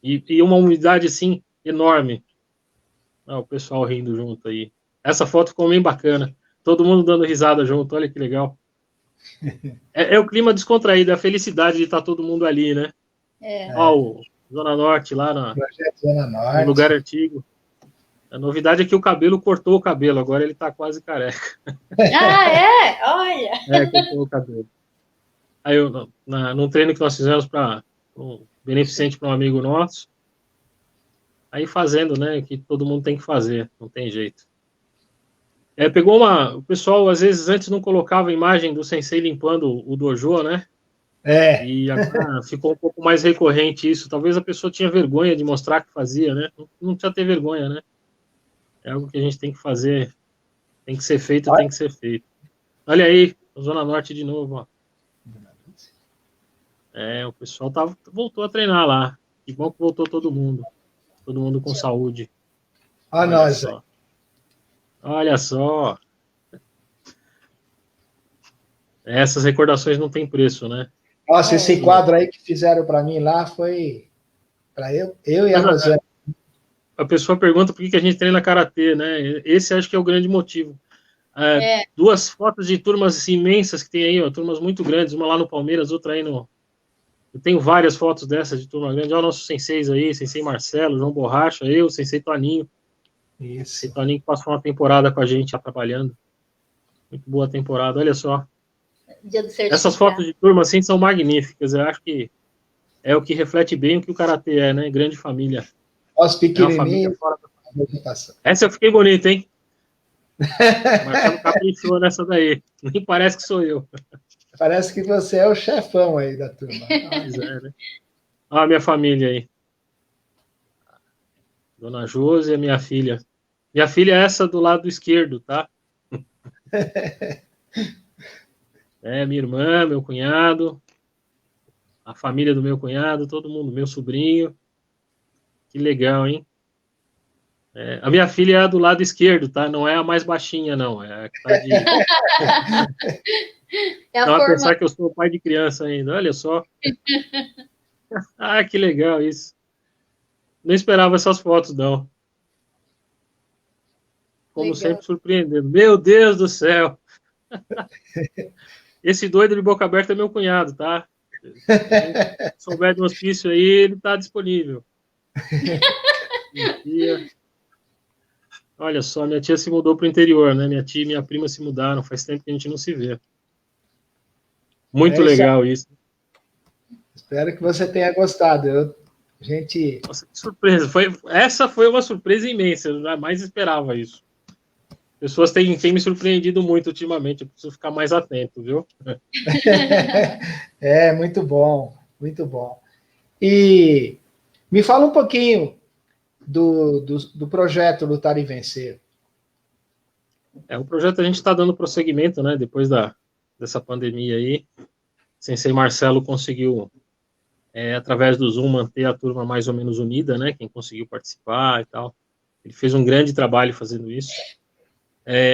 E uma humildade, assim, enorme. O pessoal rindo junto aí. Essa foto ficou bem bacana. Todo mundo dando risada junto, olha que legal. É o clima descontraído, é a felicidade de estar todo mundo ali, né? O Zona Norte, lá no lugar antigo. A novidade é que o cabelo cortou o cabelo, agora ele tá quase careca. Olha! Cortou o cabelo. Aí num treino que nós fizemos para um beneficente para um amigo nosso, aí fazendo, né, que todo mundo tem que fazer, não tem jeito. O pessoal, às vezes, antes não colocava a imagem do sensei limpando o dojo, né? E agora ficou um pouco mais recorrente isso. Talvez a pessoa tinha vergonha de mostrar que fazia, né? Não precisa ter vergonha, né? É algo que a gente tem que fazer, tem que ser feito, tem que ser feito. Olha aí, Zona Norte de novo, ó. O pessoal voltou a treinar lá. Que bom que voltou todo mundo. Todo mundo com saúde. Olha só. Essas recordações não têm preço, né? Nossa, esse quadro aí que fizeram para mim lá foi para eu e a Rosana. A pessoa pergunta por que a gente treina Karatê, né? Esse acho que é o grande motivo. 2 fotos de turmas imensas que tem aí, ó, turmas muito grandes, uma lá no Palmeiras, outra aí no... Eu tenho várias fotos dessas de turma grande. Olha nossos senseis aí, Sensei Marcelo, João Borracha, eu, Sensei Toninho. Isso. Sensei Toninho que passou uma temporada com a gente já trabalhando. Muito boa temporada, olha só. Essas fotos de turma, assim, são magníficas. Eu acho que é o que reflete bem o que o Karatê é, né? Grande família. Os pequenininhos. Essa eu fiquei bonito, hein? O Marcelo caprichou nessa daí. Nem parece que sou eu. Parece que você é o chefão aí da turma. Pois é, né? Olha a minha família aí. Dona Josi e a minha filha. Minha filha é essa do lado esquerdo, tá? Minha irmã, meu cunhado, a família do meu cunhado, todo mundo, meu sobrinho. Que legal, hein? A minha filha é a do lado esquerdo, tá? Não é a mais baixinha, não. É a que tá de... Não vai pensar que eu sou pai de criança ainda. Olha só. Ah, que legal isso. Não esperava essas fotos, não. Como legal. Sempre, surpreendendo. Meu Deus do céu! Esse doido de boca aberta é meu cunhado, tá? Se souber de um hospício aí, ele tá disponível. Minha tia... Olha só, minha tia se mudou para o interior, né? Minha tia e minha prima se mudaram, faz tempo que a gente não se vê. Muito legal isso. Espero que você tenha gostado. Gente... Nossa, que surpresa. Essa foi uma surpresa imensa, eu jamais esperava isso. Pessoas têm me surpreendido muito ultimamente, eu preciso ficar mais atento, viu? Muito bom, muito bom. E me fala um pouquinho do projeto Lutar e Vencer. O projeto a gente está dando prosseguimento, né? Depois dessa pandemia aí. Sensei Marcelo conseguiu, através do Zoom, manter a turma mais ou menos unida, né? Quem conseguiu participar e tal. Ele fez um grande trabalho fazendo isso.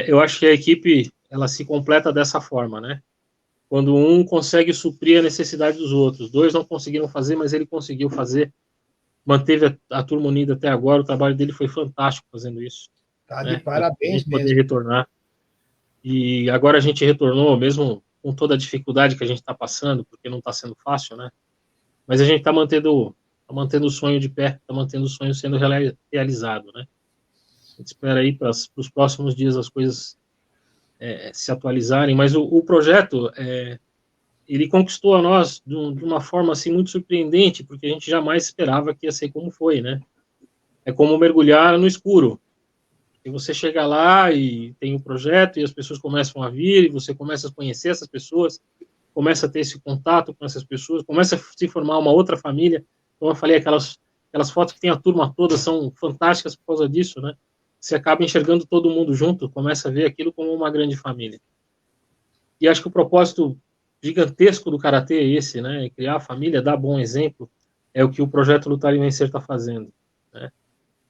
Eu acho que a equipe, ela se completa dessa forma, né? Quando um consegue suprir a necessidade dos outros. Dois não conseguiram fazer, mas ele conseguiu fazer. Manteve a turma unida até agora, o trabalho dele foi fantástico fazendo isso. Tá de parabéns mesmo. Poder retornar. E agora a gente retornou, mesmo com toda a dificuldade que a gente está passando, porque não está sendo fácil, né? Mas a gente está mantendo o sonho de pé, está mantendo o sonho sendo realizado, né? A gente espera aí para os próximos dias as coisas se atualizarem, mas o projeto... ele conquistou a nós de uma forma assim muito surpreendente, porque a gente jamais esperava que ia ser como foi, né? É como mergulhar no escuro. E você chega lá e tem um projeto e as pessoas começam a vir e você começa a conhecer essas pessoas, começa a ter esse contato com essas pessoas, começa a se formar uma outra família. Como eu falei, aquelas fotos que tem a turma toda são fantásticas por causa disso, né? Você acaba enxergando todo mundo junto, começa a ver aquilo como uma grande família. E acho que o propósito gigantesco do Karatê é esse, né? Criar a família, dar bom exemplo, é o que o projeto Lutar e Vencer está fazendo, né?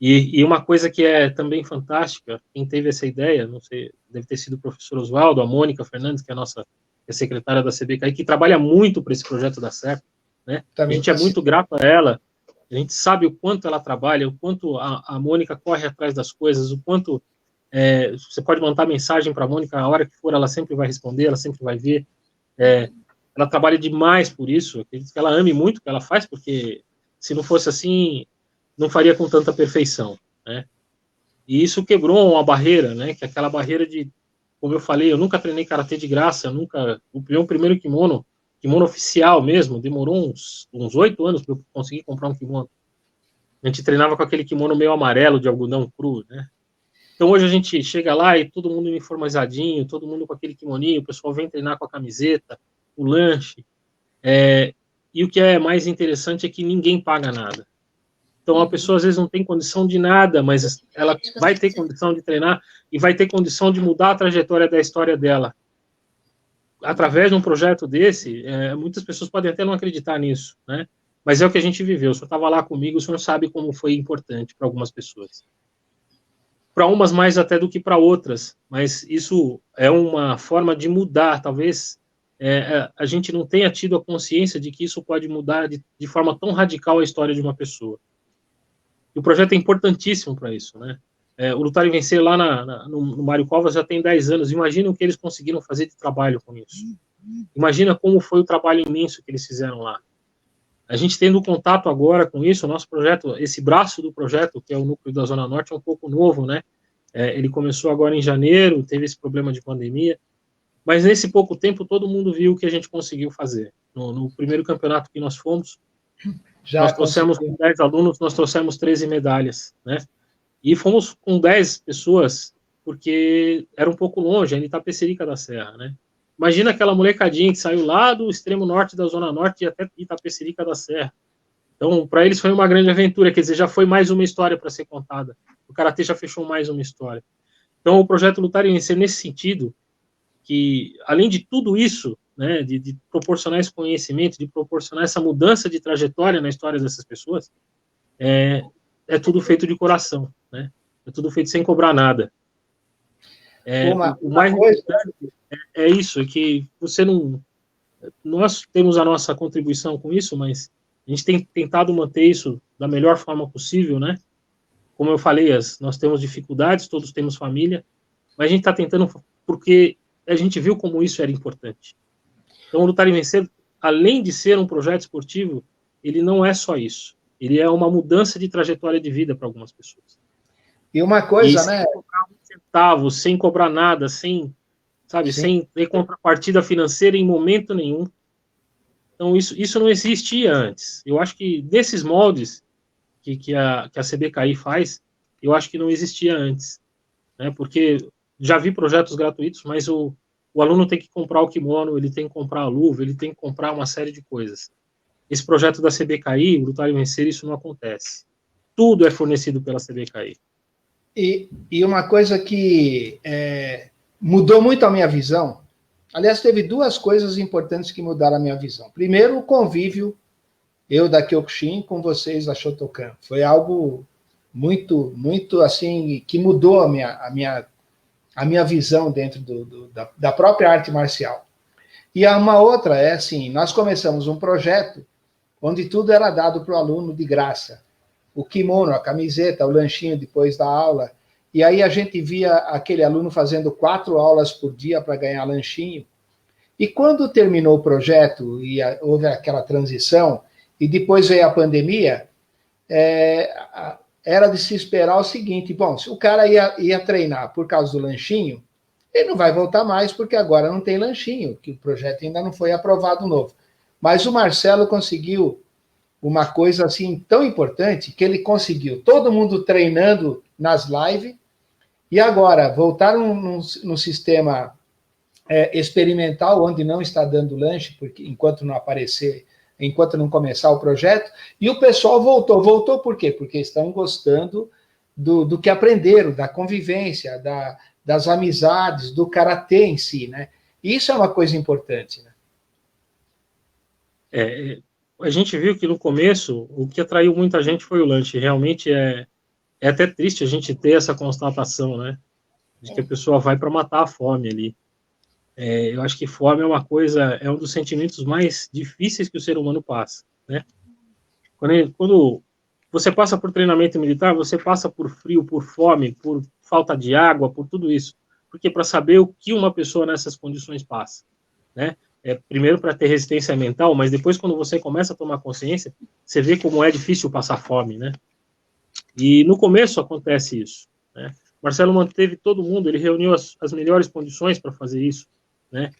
E uma coisa que é também fantástica, quem teve essa ideia, não sei, deve ter sido o professor Oswaldo, a Mônica Fernandes, que é a nossa secretária da CBKI, que trabalha muito para esse projeto dar certo, né? A gente é muito grato a ela, a gente sabe o quanto ela trabalha, o quanto a Mônica corre atrás das coisas, o quanto você pode mandar mensagem para a Mônica, a hora que for, ela sempre vai responder, ela sempre vai ver. Ela trabalha demais por isso, acredito que ela ame muito o que ela faz, porque se não fosse assim, não faria com tanta perfeição, né? E isso quebrou uma barreira, né? Que é aquela barreira de, como eu falei, eu nunca treinei karatê de graça, o meu primeiro kimono oficial mesmo, demorou uns 8 anos para eu conseguir comprar um kimono. A gente treinava com aquele kimono meio amarelo de algodão cru, né? Então hoje a gente chega lá e todo mundo uniformizadinho, todo mundo com aquele kimoninho, o pessoal vem treinar com a camiseta, o lanche, e o que é mais interessante é que ninguém paga nada. Então a pessoa às vezes não tem condição de nada, mas ela vai ter condição de treinar e vai ter condição de mudar a trajetória da história dela. Através de um projeto desse, muitas pessoas podem até não acreditar nisso, né? Mas é o que a gente viveu. O senhor estava lá comigo, o senhor sabe como foi importante para algumas pessoas. Para umas mais até do que para outras, mas isso é uma forma de mudar, talvez a gente não tenha tido a consciência de que isso pode mudar de forma tão radical a história de uma pessoa. E o projeto é importantíssimo para isso, né? O Lutar e Vencer lá no Mário Covas já tem 10 anos, imagina o que eles conseguiram fazer de trabalho com isso. Imagina como foi o trabalho imenso que eles fizeram lá. A gente tendo contato agora com isso, o nosso projeto, esse braço do projeto, que é o núcleo da Zona Norte, é um pouco novo, né? Ele começou agora em janeiro, teve esse problema de pandemia, mas nesse pouco tempo todo mundo viu o que a gente conseguiu fazer. No primeiro campeonato que nós fomos, nós trouxemos com 10 alunos, nós trouxemos 13 medalhas, né? E fomos com 10 pessoas porque era um pouco longe, em Itapecerica da Serra, né? Imagina aquela molecadinha que saiu lá do extremo norte da Zona Norte e até Itapecerica da Serra. Então, para eles foi uma grande aventura, quer dizer, já foi mais uma história para ser contada. O Karatê já fechou mais uma história. Então, o projeto Lutar e Vencer, nesse sentido, que, além de tudo isso, né, de proporcionar esse conhecimento, de proporcionar essa mudança de trajetória na história dessas pessoas, é tudo feito de coração, né? É tudo feito sem cobrar nada. O mais importante é isso, é que você não... Nós temos a nossa contribuição com isso, mas a gente tem tentado manter isso da melhor forma possível, né? Como eu falei, nós temos dificuldades, todos temos família, mas a gente está tentando porque a gente viu como isso era importante. Então, o Lutar e Vencer, além de ser um projeto esportivo, ele não é só isso. Ele é uma mudança de trajetória de vida para algumas pessoas. E uma coisa, né? Sem cobrar um centavo, sem cobrar nada, sem ter contrapartida financeira em momento nenhum. Então, isso não existia antes. Eu acho que desses moldes que a CBKI faz, eu acho que não existia antes. Né? Porque já vi projetos gratuitos, mas o aluno tem que comprar o kimono, ele tem que comprar a luva, ele tem que comprar uma série de coisas. Esse projeto da CBKI, o Lutar e Vencer, isso não acontece. Tudo é fornecido pela CBKI. E uma coisa que mudou muito a minha visão, aliás, teve duas coisas importantes que mudaram a minha visão. Primeiro, o convívio, eu da Kyokushin com vocês da Shotokan. Foi algo muito, muito assim, que mudou a minha visão dentro da própria arte marcial. E uma outra é assim, nós começamos um projeto onde tudo era dado para o aluno de graça. O kimono, a camiseta, o lanchinho depois da aula. E aí a gente via aquele aluno fazendo 4 aulas por dia para ganhar lanchinho. E quando terminou o projeto e houve aquela transição, e depois veio a pandemia, era de se esperar o seguinte, bom, se o cara ia treinar por causa do lanchinho, ele não vai voltar mais, porque agora não tem lanchinho, que o projeto ainda não foi aprovado novo. Mas o Marcelo conseguiu uma coisa assim tão importante, que ele conseguiu todo mundo treinando nas lives, e agora voltar num sistema experimental, onde não está dando lanche, porque enquanto não começar o projeto, e o pessoal voltou. Voltou por quê? Porque estão gostando do que aprenderam, da convivência, das amizades, do karatê em si, né? E isso é uma coisa importante, né? A gente viu que no começo, o que atraiu muita gente foi o lanche. Realmente é até triste a gente ter essa constatação, né? De que a pessoa vai para matar a fome ali. Eu acho que fome é um dos sentimentos mais difíceis que o ser humano passa, né? Quando você passa por treinamento militar, você passa por frio, por fome, por falta de água, por tudo isso. Porque para saber o que uma pessoa nessas condições passa, né? Primeiro para ter resistência mental, mas depois quando você começa a tomar consciência, você vê como é difícil passar fome, né? E no começo acontece isso, né? Marcelo manteve todo mundo, ele reuniu as melhores condições para fazer isso, né?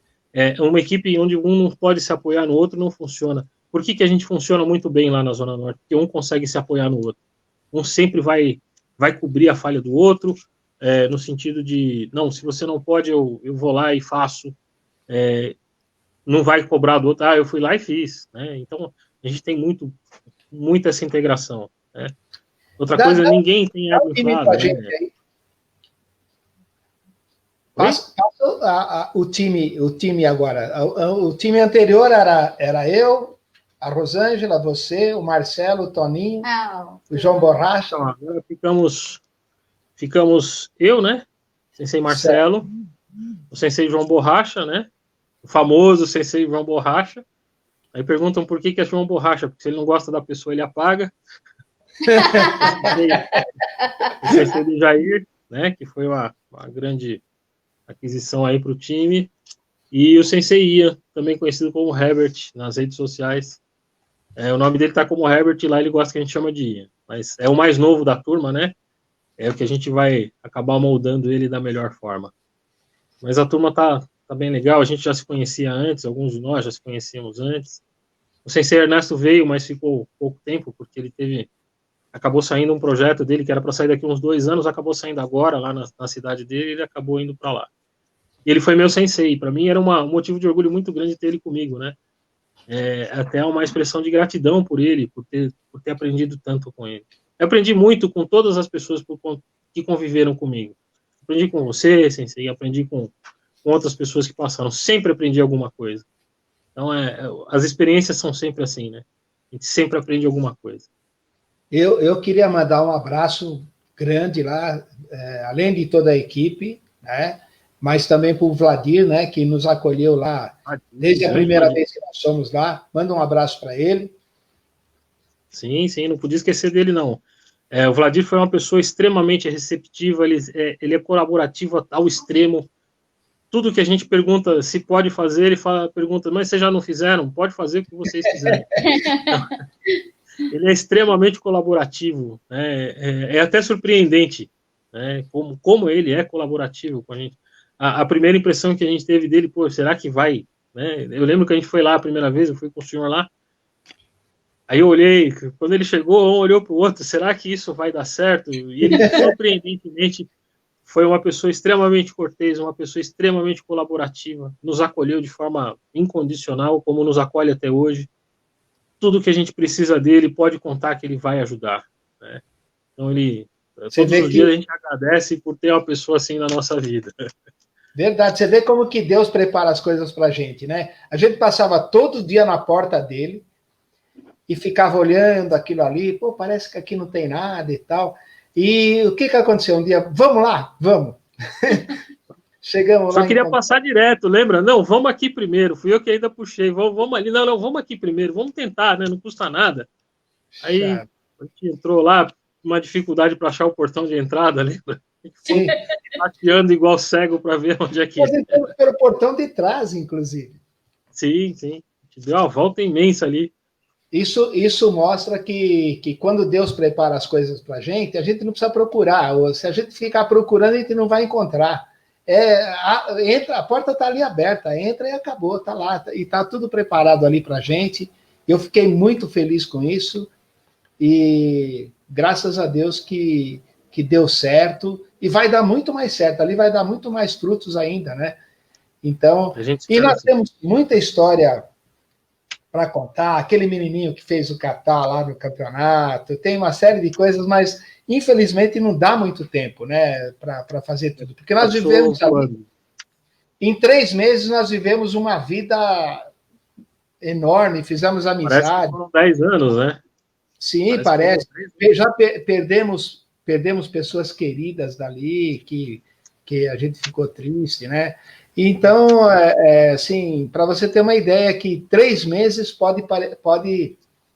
Uma equipe onde um não pode se apoiar no outro não funciona. Por que a gente funciona muito bem lá na Zona Norte? Porque um consegue se apoiar no outro. Um sempre vai cobrir a falha do outro, no sentido de, não, se você não pode, eu vou lá e faço. Não vai cobrar do outro, eu fui lá e fiz, né? Então, a gente tem muito essa integração, né? Outra coisa, ninguém tem água inflada, né? Passa o time agora. O time anterior era eu, a Rosângela, você, o Marcelo, o Toninho, o João Borracha. Então, agora ficamos eu, né? Sensei Marcelo, certo. O Sensei João Borracha, né? O famoso Sensei João Borracha. Aí perguntam por que é João Borracha, porque se ele não gosta da pessoa, ele apaga. O Sensei do Jair, né? Que foi uma grande aquisição aí para o time, e o Sensei Ian, também conhecido como Herbert nas redes sociais. O nome dele tá como Herbert, e lá ele gosta que a gente chama de Ian, mas é o mais novo da turma, né? É o que a gente vai acabar moldando ele da melhor forma. Mas a turma tá bem legal, a gente já se conhecia antes, alguns de nós já se conhecíamos antes. O Sensei Ernesto veio, mas ficou pouco tempo, porque ele teve acabou saindo um projeto dele que era para sair daqui uns 2 anos, acabou saindo agora lá na cidade dele, ele acabou indo para lá. E ele foi meu sensei, para mim era um motivo de orgulho muito grande ter ele comigo, né? Até uma expressão de gratidão por ele, por ter aprendido tanto com ele. Eu aprendi muito com todas as pessoas que conviveram comigo. Aprendi com você, sensei, aprendi com outras pessoas que passaram, sempre aprendi alguma coisa. Então, as experiências são sempre assim, né? A gente sempre aprende alguma coisa. Eu queria mandar um abraço grande lá, além de toda a equipe, né? Mas também para o Vladir, né? Que nos acolheu lá desde a primeira vez que nós fomos lá. Manda um abraço para ele. Sim, não podia esquecer dele, não. O Vladir foi uma pessoa extremamente receptiva, ele é colaborativo ao extremo. Tudo que a gente pergunta se pode fazer, ele pergunta, mas vocês já não fizeram? Pode fazer o que vocês quiserem. Então, ele é extremamente colaborativo, né? É até surpreendente, né? Como ele é colaborativo com a gente. A primeira impressão que a gente teve dele, pô, será que vai? Né? Eu lembro que a gente foi lá a primeira vez, eu fui com o senhor lá, aí eu olhei, quando ele chegou, um olhou para o outro, será que isso vai dar certo? E ele, surpreendentemente, foi uma pessoa extremamente cortês, uma pessoa extremamente colaborativa, nos acolheu de forma incondicional, como nos acolhe até hoje. Tudo que a gente precisa dele, pode contar que ele vai ajudar, né? Então, todos os dias a gente agradece por ter uma pessoa assim na nossa vida. Verdade, você vê como que Deus prepara as coisas para a gente, né? A gente passava todo dia na porta dele e ficava olhando aquilo ali, pô, parece que aqui não tem nada e tal. E o que aconteceu? Um dia, vamos lá, vamos. Chegamos lá. Só queria passar direto, lembra? Não, vamos aqui primeiro. Fui eu que ainda puxei. Vamos ali. Não, vamos aqui primeiro. Vamos tentar, né? Não custa nada. Aí a gente entrou lá, uma dificuldade para achar o portão de entrada, lembra? Sim. Tateando igual cego para ver onde é que Nós entramos pelo portão de trás, inclusive. Sim. A gente deu uma volta imensa ali. Isso mostra que quando Deus prepara as coisas para a gente não precisa procurar. Ou se a gente ficar procurando, a gente não vai encontrar. A porta está ali aberta, entra e acabou, está lá. E está tudo preparado ali para a gente. Eu fiquei muito feliz com isso. E graças a Deus que deu certo. E vai dar muito mais certo. Ali vai dar muito mais frutos ainda, né? Então, e nós temos muita história para contar, aquele menininho que fez o Catar lá no campeonato, tem uma série de coisas, mas infelizmente não dá muito tempo, né, para fazer tudo, porque nós vivemos ali, em 3 meses nós vivemos uma vida enorme, fizemos amizade. Parece que foram 10 anos, né? Sim, parece. Já perdemos pessoas queridas dali, que a gente ficou triste, né? Então, assim, para você ter uma ideia que 3 meses pode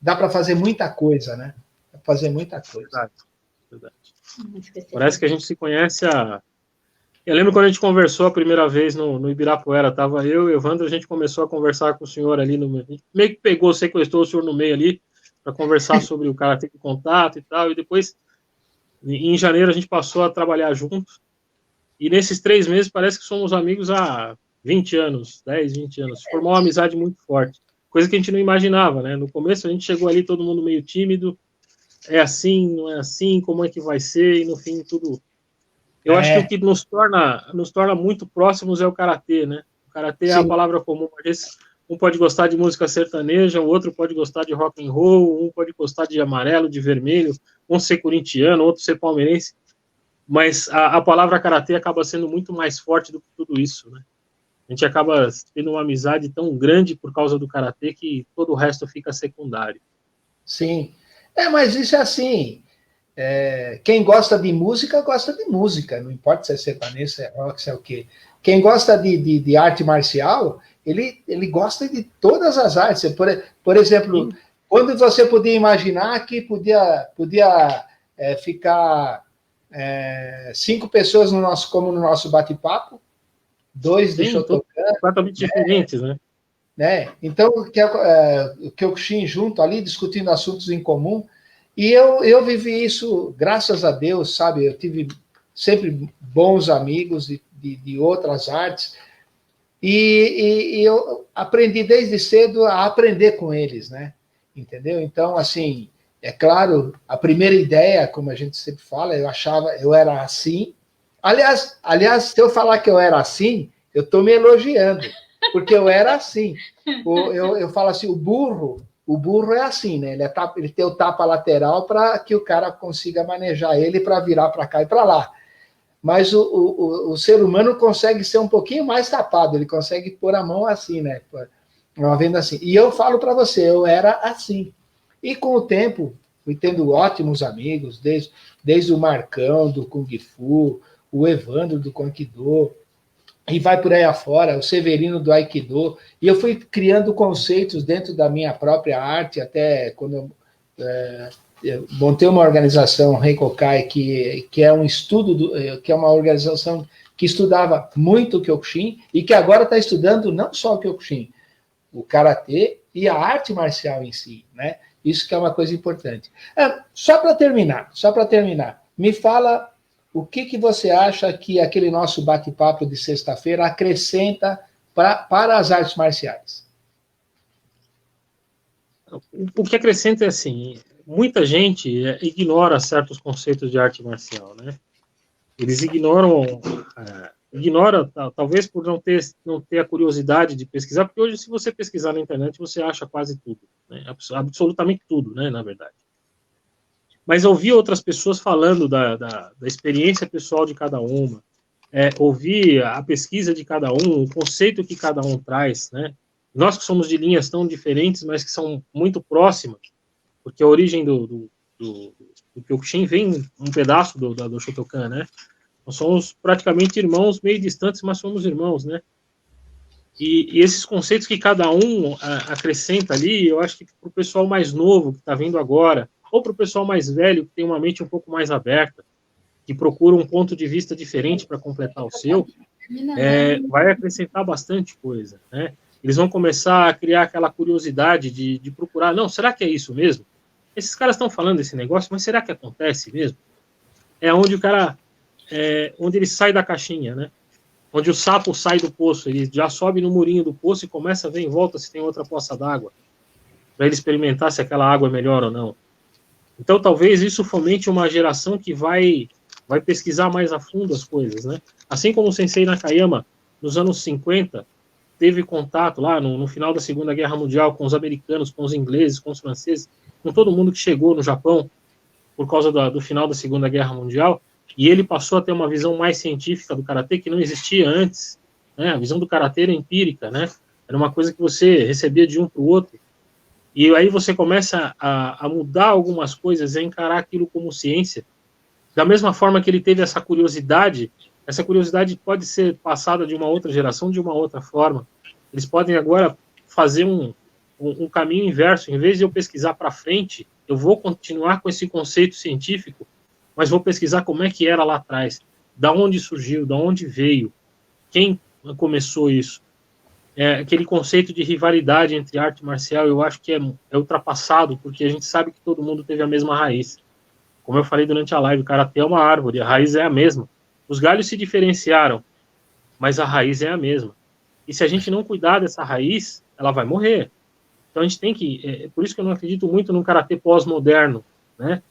dar para fazer muita coisa, né? Fazer muita coisa. Verdade. Parece que a gente se conhece Eu lembro quando a gente conversou a primeira vez no Ibirapuera, estava eu e o Evandro, a gente começou a conversar com o senhor ali, meio que sequestrou o senhor no meio ali, para conversar sobre o karatê de contato e tal, e depois, em janeiro, a gente passou a trabalhar juntos. E nesses 3 meses parece que somos amigos há 20 anos, 10, 20 anos. Formou uma amizade muito forte. Coisa que a gente não imaginava, né? No começo a gente chegou ali, todo mundo meio tímido. É assim, não é assim, como é que vai ser? E no fim, tudo... Eu acho que o que nos torna muito próximos é o karatê, né? O karatê é a palavra comum. Às vezes, um pode gostar de música sertaneja, o outro pode gostar de rock and roll, um pode gostar de amarelo, de vermelho, um ser corintiano, outro ser palmeirense. Mas a palavra karatê acaba sendo muito mais forte do que tudo isso, né? A gente acaba tendo uma amizade tão grande por causa do karatê que todo o resto fica secundário. Sim. Mas isso é assim. Quem gosta de música, não importa se é sertanejo, se é rock, se é o quê. Quem gosta de arte marcial, ele gosta de todas as artes. Por exemplo, quando você podia imaginar que podia ficar 5 pessoas como no nosso bate-papo, 2 de Shotokan. Completamente diferentes, né? Então, o Kyokushin junto ali, discutindo assuntos em comum. E eu vivi isso, graças a Deus, sabe? Eu tive sempre bons amigos de outras artes. E eu aprendi desde cedo a aprender com eles, né? Entendeu? Então, assim, É claro, a primeira ideia, como a gente sempre fala, eu era assim. Aliás, se eu falar que eu era assim, eu estou me elogiando, porque eu era assim. Eu falo assim, o burro é assim, né? Ele tem o tapa lateral para que o cara consiga manejar ele para virar para cá e para lá. Mas o ser humano consegue ser um pouquinho mais tapado, ele consegue pôr a mão assim, né? Uma venda assim. E eu falo para você, eu era assim. E com o tempo, fui tendo ótimos amigos, desde o Marcão, do Kung Fu, o Evandro, do Conquidô, e vai por aí afora, o Severino, do Aikido. E eu fui criando conceitos dentro da minha própria arte, até quando eu montei uma organização, Renkokai, que é um estudo, que é uma organização que estudava muito o Kyokushin, e que agora está estudando não só o Kyokushin, o Karatê e a arte marcial em si, né? Isso que é uma coisa importante. Só para terminar, me fala o que você acha que aquele nosso bate-papo de sexta-feira acrescenta para as artes marciais? O que acrescenta é assim, muita gente ignora certos conceitos de arte marcial, né? Eles ignoram, talvez por não ter a curiosidade de pesquisar, porque hoje, se você pesquisar na internet, você acha quase tudo, né? Absolutamente tudo, né, na verdade. Mas ouvir outras pessoas falando da experiência pessoal de cada uma, ouvir a pesquisa de cada um, o conceito que cada um traz, né? Nós que somos de linhas tão diferentes, mas que são muito próximas, porque a origem do Kyokushin vem um pedaço do Shotokan, né? Nós somos praticamente irmãos, meio distantes, mas somos irmãos, né? E esses conceitos que cada um acrescenta ali, eu acho que para o pessoal mais novo que está vindo agora, ou para o pessoal mais velho que tem uma mente um pouco mais aberta, que procura um ponto de vista diferente para completar o seu, vai acrescentar bastante coisa, né? Eles vão começar a criar aquela curiosidade de procurar, não, será que é isso mesmo? Esses caras estão falando desse negócio, mas será que acontece mesmo? É onde o cara, onde ele sai da caixinha, né? Onde o sapo sai do poço, ele já sobe no murinho do poço e começa a ver em volta se tem outra poça d'água, para ele experimentar se aquela água é melhor ou não. Então, talvez isso fomente uma geração que vai pesquisar mais a fundo as coisas, né? Assim como o Sensei Nakayama, nos anos 50, teve contato lá no final da Segunda Guerra Mundial com os americanos, com os ingleses, com os franceses, com todo mundo que chegou no Japão por causa do final da Segunda Guerra Mundial, e ele passou a ter uma visão mais científica do karatê que não existia antes, né? A visão do karatê era empírica, né? Era uma coisa que você recebia de um para o outro. E aí você começa a mudar algumas coisas, a encarar aquilo como ciência. Da mesma forma que ele teve essa curiosidade pode ser passada de uma outra geração de uma outra forma. Eles podem agora fazer um caminho inverso. Em vez de eu pesquisar para frente, eu vou continuar com esse conceito científico, mas vou pesquisar como é que era lá atrás, da onde surgiu, da onde veio, quem começou isso. Aquele conceito de rivalidade entre arte marcial, eu acho que é ultrapassado, porque a gente sabe que todo mundo teve a mesma raiz. Como eu falei durante a live, o karatê é uma árvore, a raiz é a mesma. Os galhos se diferenciaram, mas a raiz é a mesma. E se a gente não cuidar dessa raiz, ela vai morrer. Então a gente tem que... por isso que eu não acredito muito num karatê pós-moderno, né?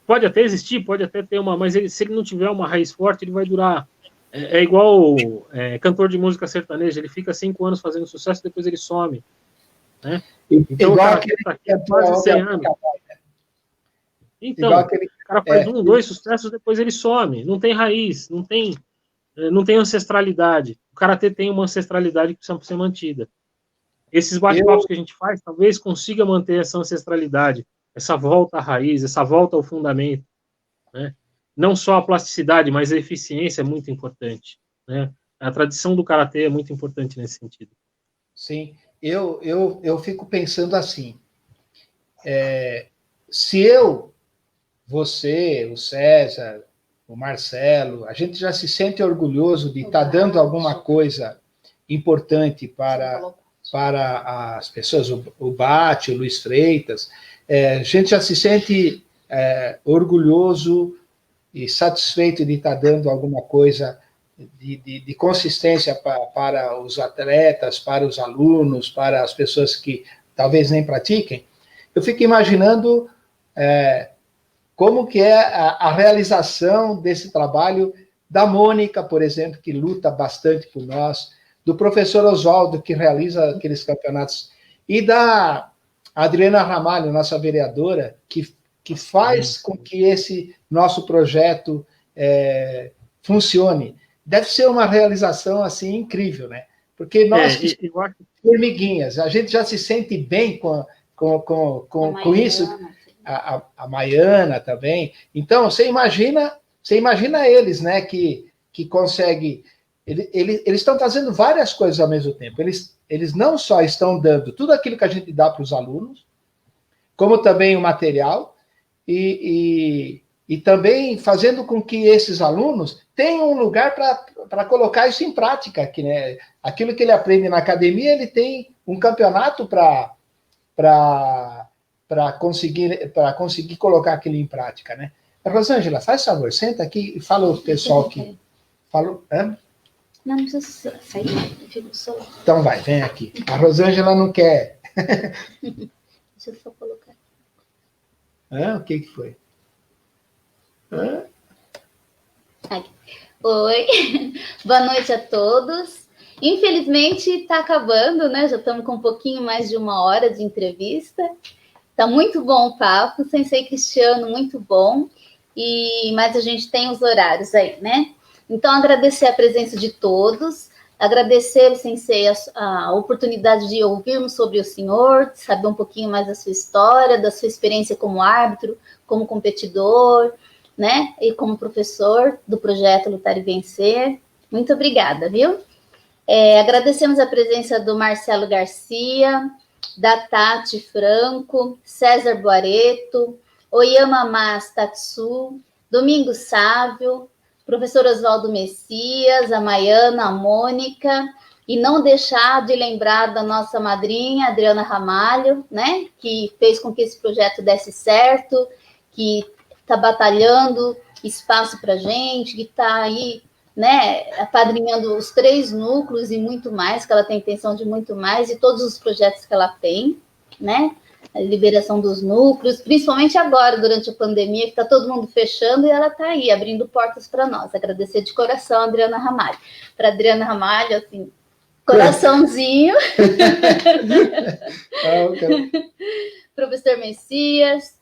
Pode até existir, pode até ter uma... Mas se ele não tiver uma raiz forte, ele vai durar... É igual cantor de música sertaneja, ele fica 5 anos fazendo sucesso, depois ele some, né? Então, igual o cara tá aqui há quase 100 anos. Então, o cara faz 1, 2 sucessos, depois ele some. Não tem raiz, não tem ancestralidade. O karatê tem uma ancestralidade que precisa ser mantida. Esses bate-papos que a gente faz, talvez consiga manter essa ancestralidade, essa volta à raiz, essa volta ao fundamento, né? Não só a plasticidade, mas a eficiência é muito importante, né? A tradição do karatê é muito importante nesse sentido. Sim, eu fico pensando assim, se você, o César, o Marcelo, a gente já se sente orgulhoso de estar dando alguma coisa importante para as pessoas, o Bate, o Luiz Freitas, a gente já se sente orgulhoso e satisfeito de estar dando alguma coisa de consistência para os atletas, para os alunos, para as pessoas que talvez nem pratiquem. Eu fico imaginando como que é a realização desse trabalho da Mônica, por exemplo, que luta bastante por nós, do professor Oswaldo, que realiza aqueles campeonatos, e da Adriana Ramalho, nossa vereadora, que faz com que esse nosso projeto funcione. Deve ser uma realização assim incrível, né? Porque nós, formiguinhas, a gente já se sente bem com isso, a Maiana também. Então, você imagina eles, né, que conseguem... Eles estão fazendo várias coisas ao mesmo tempo. Eles não só estão dando tudo aquilo que a gente dá para os alunos, como também o material, e também fazendo com que esses alunos tenham um lugar para colocar isso em prática. Que, né, aquilo que ele aprende na academia, ele tem um campeonato para conseguir colocar aquilo em prática, né? Rosângela, faz favor, senta aqui e fala o pessoal que... Falou, não precisa sair, eu fico só. Então vai, vem aqui. A Rosângela não quer. Deixa eu só colocar. O que foi? Oi, boa noite a todos. Infelizmente está acabando, né? Já estamos com um pouquinho mais de 1 hora de entrevista. Tá muito bom o papo, Sensei Cristiano, muito bom. Mas a gente tem os horários aí, né? Então, agradecer a presença de todos, agradecer, Sensei, a oportunidade de ouvirmos sobre o senhor, saber um pouquinho mais da sua história, da sua experiência como árbitro, como competidor, né? E como professor do projeto Lutar e Vencer. Muito obrigada, viu? Agradecemos a presença do Marcelo Garcia, da Tati Franco, César Boareto, Oyama Mas Tatsu, Domingos Sávio, professor Oswaldo Messias, a Maiana, a Mônica, e não deixar de lembrar da nossa madrinha, Adriana Ramalho, né, que fez com que esse projeto desse certo, que está batalhando espaço para a gente, que está aí, né, apadrinhando os 3 núcleos e muito mais, que ela tem intenção de muito mais, e todos os projetos que ela tem, né, a liberação dos núcleos, principalmente agora, durante a pandemia, que está todo mundo fechando, e ela está aí, abrindo portas para nós. Agradecer de coração a Adriana Ramalho. Para a Adriana Ramalho, assim, coraçãozinho. Professor Messias,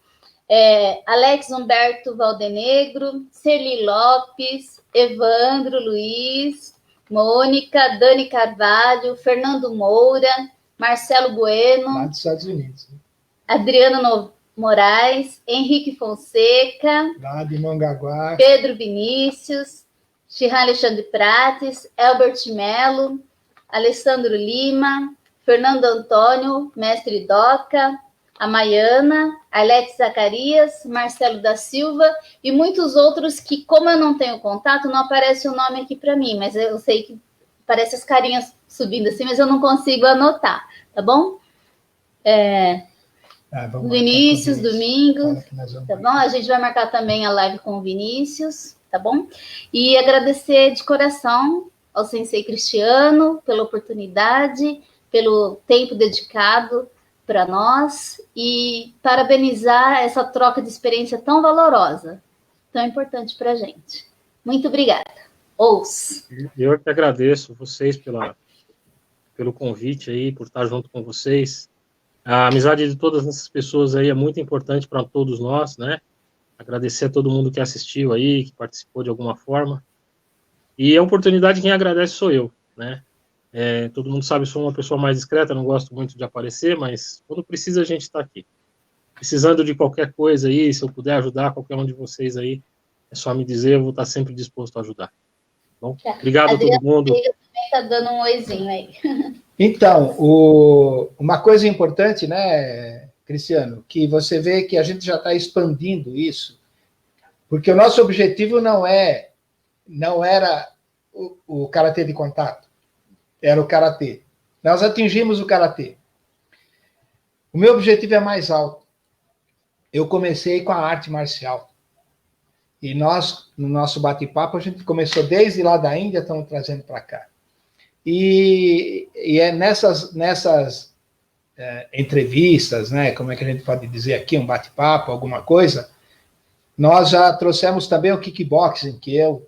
Alex Humberto Valdenegro, Celi Lopes, Evandro Luiz, Mônica, Dani Carvalho, Fernando Moura, Marcelo Bueno, lá dos Estados Unidos, Adriano Moraes, Henrique Fonseca, lá de Mongaguá, Pedro Vinícius, Chihan Alexandre Prates, Elbert Melo, Alessandro Lima, Fernando Antônio, Mestre Doca, a Maiana, Alex Zacarias, Marcelo da Silva e muitos outros que, como eu não tenho contato, não aparece o nome aqui para mim, mas eu sei que aparece as carinhas subindo assim, mas eu não consigo anotar, tá bom? Vinícius, Domingos, tá bom? A gente vai marcar também a live com o Vinícius, tá bom? E agradecer de coração ao Sensei Cristiano pela oportunidade, pelo tempo dedicado para nós e parabenizar essa troca de experiência tão valorosa, tão importante para a gente. Muito obrigada. Eu que agradeço vocês pelo convite aí, por estar junto com vocês. A amizade de todas essas pessoas aí é muito importante para todos nós, né? Agradecer a todo mundo que assistiu aí, que participou de alguma forma. E a oportunidade, quem agradece sou eu, né? Todo mundo sabe, sou uma pessoa mais discreta, não gosto muito de aparecer, mas quando precisa a gente está aqui. Precisando de qualquer coisa aí, se eu puder ajudar qualquer um de vocês aí, é só me dizer, eu vou estar sempre disposto a ajudar. Bom, obrigado a todo mundo. Também está dando um oizinho aí. Então, uma coisa importante, né, Cristiano, que você vê que a gente já está expandindo isso, porque o nosso objetivo não era o karatê de contato, era o karatê. Nós atingimos o karatê. O meu objetivo é mais alto. Eu comecei com a arte marcial. E nós, no nosso bate-papo, a gente começou desde lá da Índia, estamos trazendo para cá. E é nessas entrevistas, né? Como é que a gente pode dizer aqui, um bate-papo, alguma coisa. Nós já trouxemos também o kickboxing, que eu,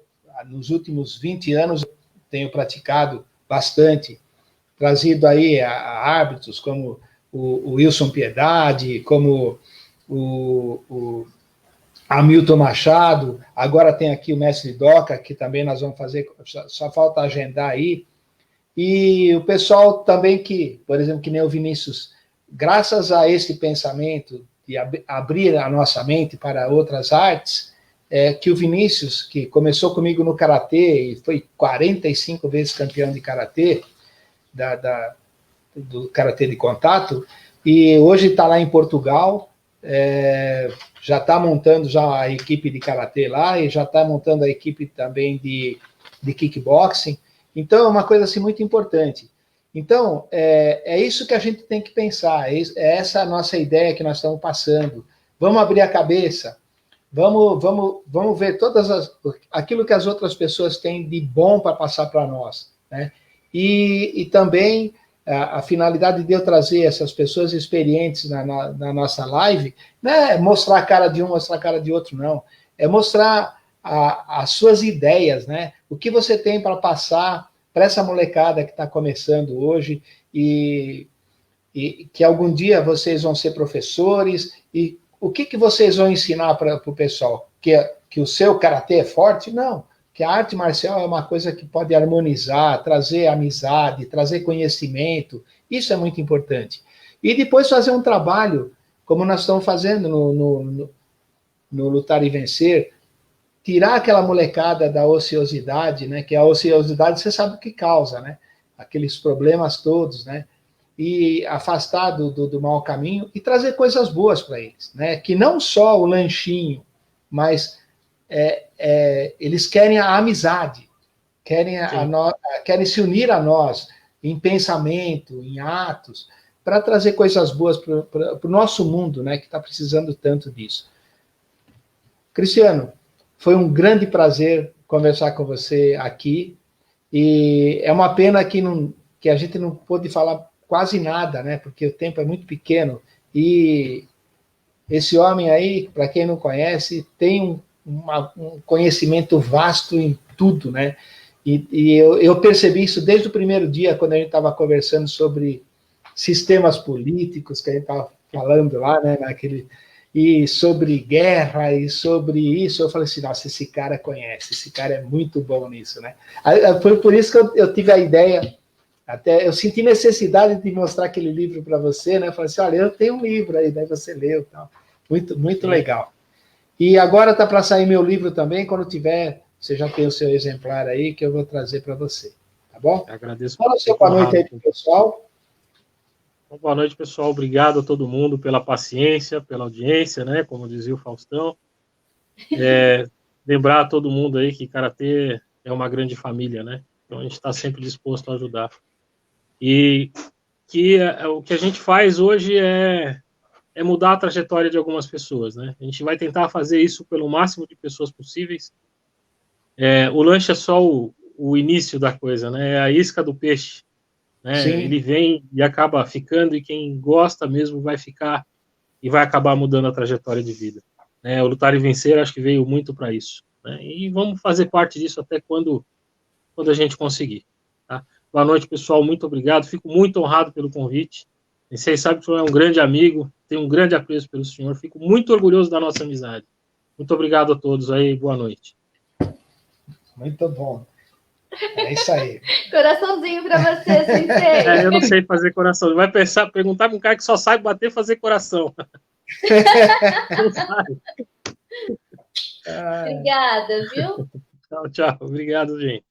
nos últimos 20 anos, tenho praticado bastante, trazido aí a árbitros como o Wilson Piedade, como o Hamilton Machado, agora tem aqui o mestre Doca, que também nós vamos fazer, só falta agendar aí, e o pessoal também que, por exemplo, que nem o Vinícius, graças a esse pensamento de abrir a nossa mente para outras artes, que o Vinícius, que começou comigo no Karatê e foi 45 vezes campeão de Karatê, do Karatê de contato, e hoje está lá em Portugal, já está montando já a equipe de Karatê lá, e já está montando a equipe também de kickboxing. Então, é uma coisa assim, muito importante. Então, é isso que a gente tem que pensar, é essa a nossa ideia que nós estamos passando. Vamos abrir a cabeça, vamos ver aquilo que as outras pessoas têm de bom para passar para nós, né? E também a finalidade de eu trazer essas pessoas experientes na nossa live, não é mostrar a cara de um, mostrar a cara de outro, não. É mostrar as suas ideias, né? O que você tem para passar para essa molecada que está começando hoje e que algum dia vocês vão ser professores, e o que vocês vão ensinar para o pessoal? Que o seu karatê é forte? Não, que a arte marcial é uma coisa que pode harmonizar, trazer amizade, trazer conhecimento, isso é muito importante. E depois fazer um trabalho, como nós estamos fazendo no Lutar e Vencer, tirar aquela molecada da ociosidade, né? Que a ociosidade, você sabe o que causa, né? Aqueles problemas todos, né? E afastar do mau caminho e trazer coisas boas para eles, né? Que não só o lanchinho, mas eles querem a amizade, querem se unir a nós em pensamento, em atos, para trazer coisas boas para o nosso mundo, né? Que está precisando tanto disso. Cristiano, foi um grande prazer conversar com você aqui, e é uma pena que a gente não pôde falar quase nada, né? Porque o tempo é muito pequeno, e esse homem aí, para quem não conhece, tem um conhecimento vasto em tudo, né? E eu percebi isso desde o primeiro dia, quando a gente estava conversando sobre sistemas políticos, que a gente estava falando lá, né? E sobre guerra, e sobre isso, eu falei assim, nossa, esse cara conhece, esse cara é muito bom nisso, né? Foi por isso que eu tive a ideia, até eu senti necessidade de mostrar aquele livro para você, né? Eu falei assim, olha, eu tenho um livro aí, daí você leu, tal. Muito, muito legal. E agora está para sair meu livro também, quando tiver, você já tem o seu exemplar aí, que eu vou trazer para você, tá bom? Eu agradeço. Fala o seu boa noite aí pro pessoal. Boa noite, pessoal. Obrigado a todo mundo pela paciência, pela audiência, né? Como dizia o Faustão. Lembrar a todo mundo aí que Karatê é uma grande família, né? Então a gente está sempre disposto a ajudar. E que o que a gente faz hoje é mudar a trajetória de algumas pessoas, né? A gente vai tentar fazer isso pelo máximo de pessoas possíveis. O lanche é só o início da coisa, né? É a isca do peixe. Né? Ele vem e acaba ficando, e quem gosta mesmo vai ficar e vai acabar mudando a trajetória de vida. O Lutar e Vencer acho que veio muito para isso, né? E vamos fazer parte disso até quando a gente conseguir. Tá? Boa noite, pessoal, muito obrigado, fico muito honrado pelo convite. Vocês sabem que o senhor é um grande amigo, tenho um grande apreço pelo senhor, fico muito orgulhoso da nossa amizade. Muito obrigado a todos aí, boa noite. Muito bom. É isso aí. Coraçãozinho para você, Sensei. Eu não sei fazer coração. Vai perguntar para um cara que só sabe bater e fazer coração. Não sabe. Obrigada, viu? Tchau, tchau. Obrigado, gente.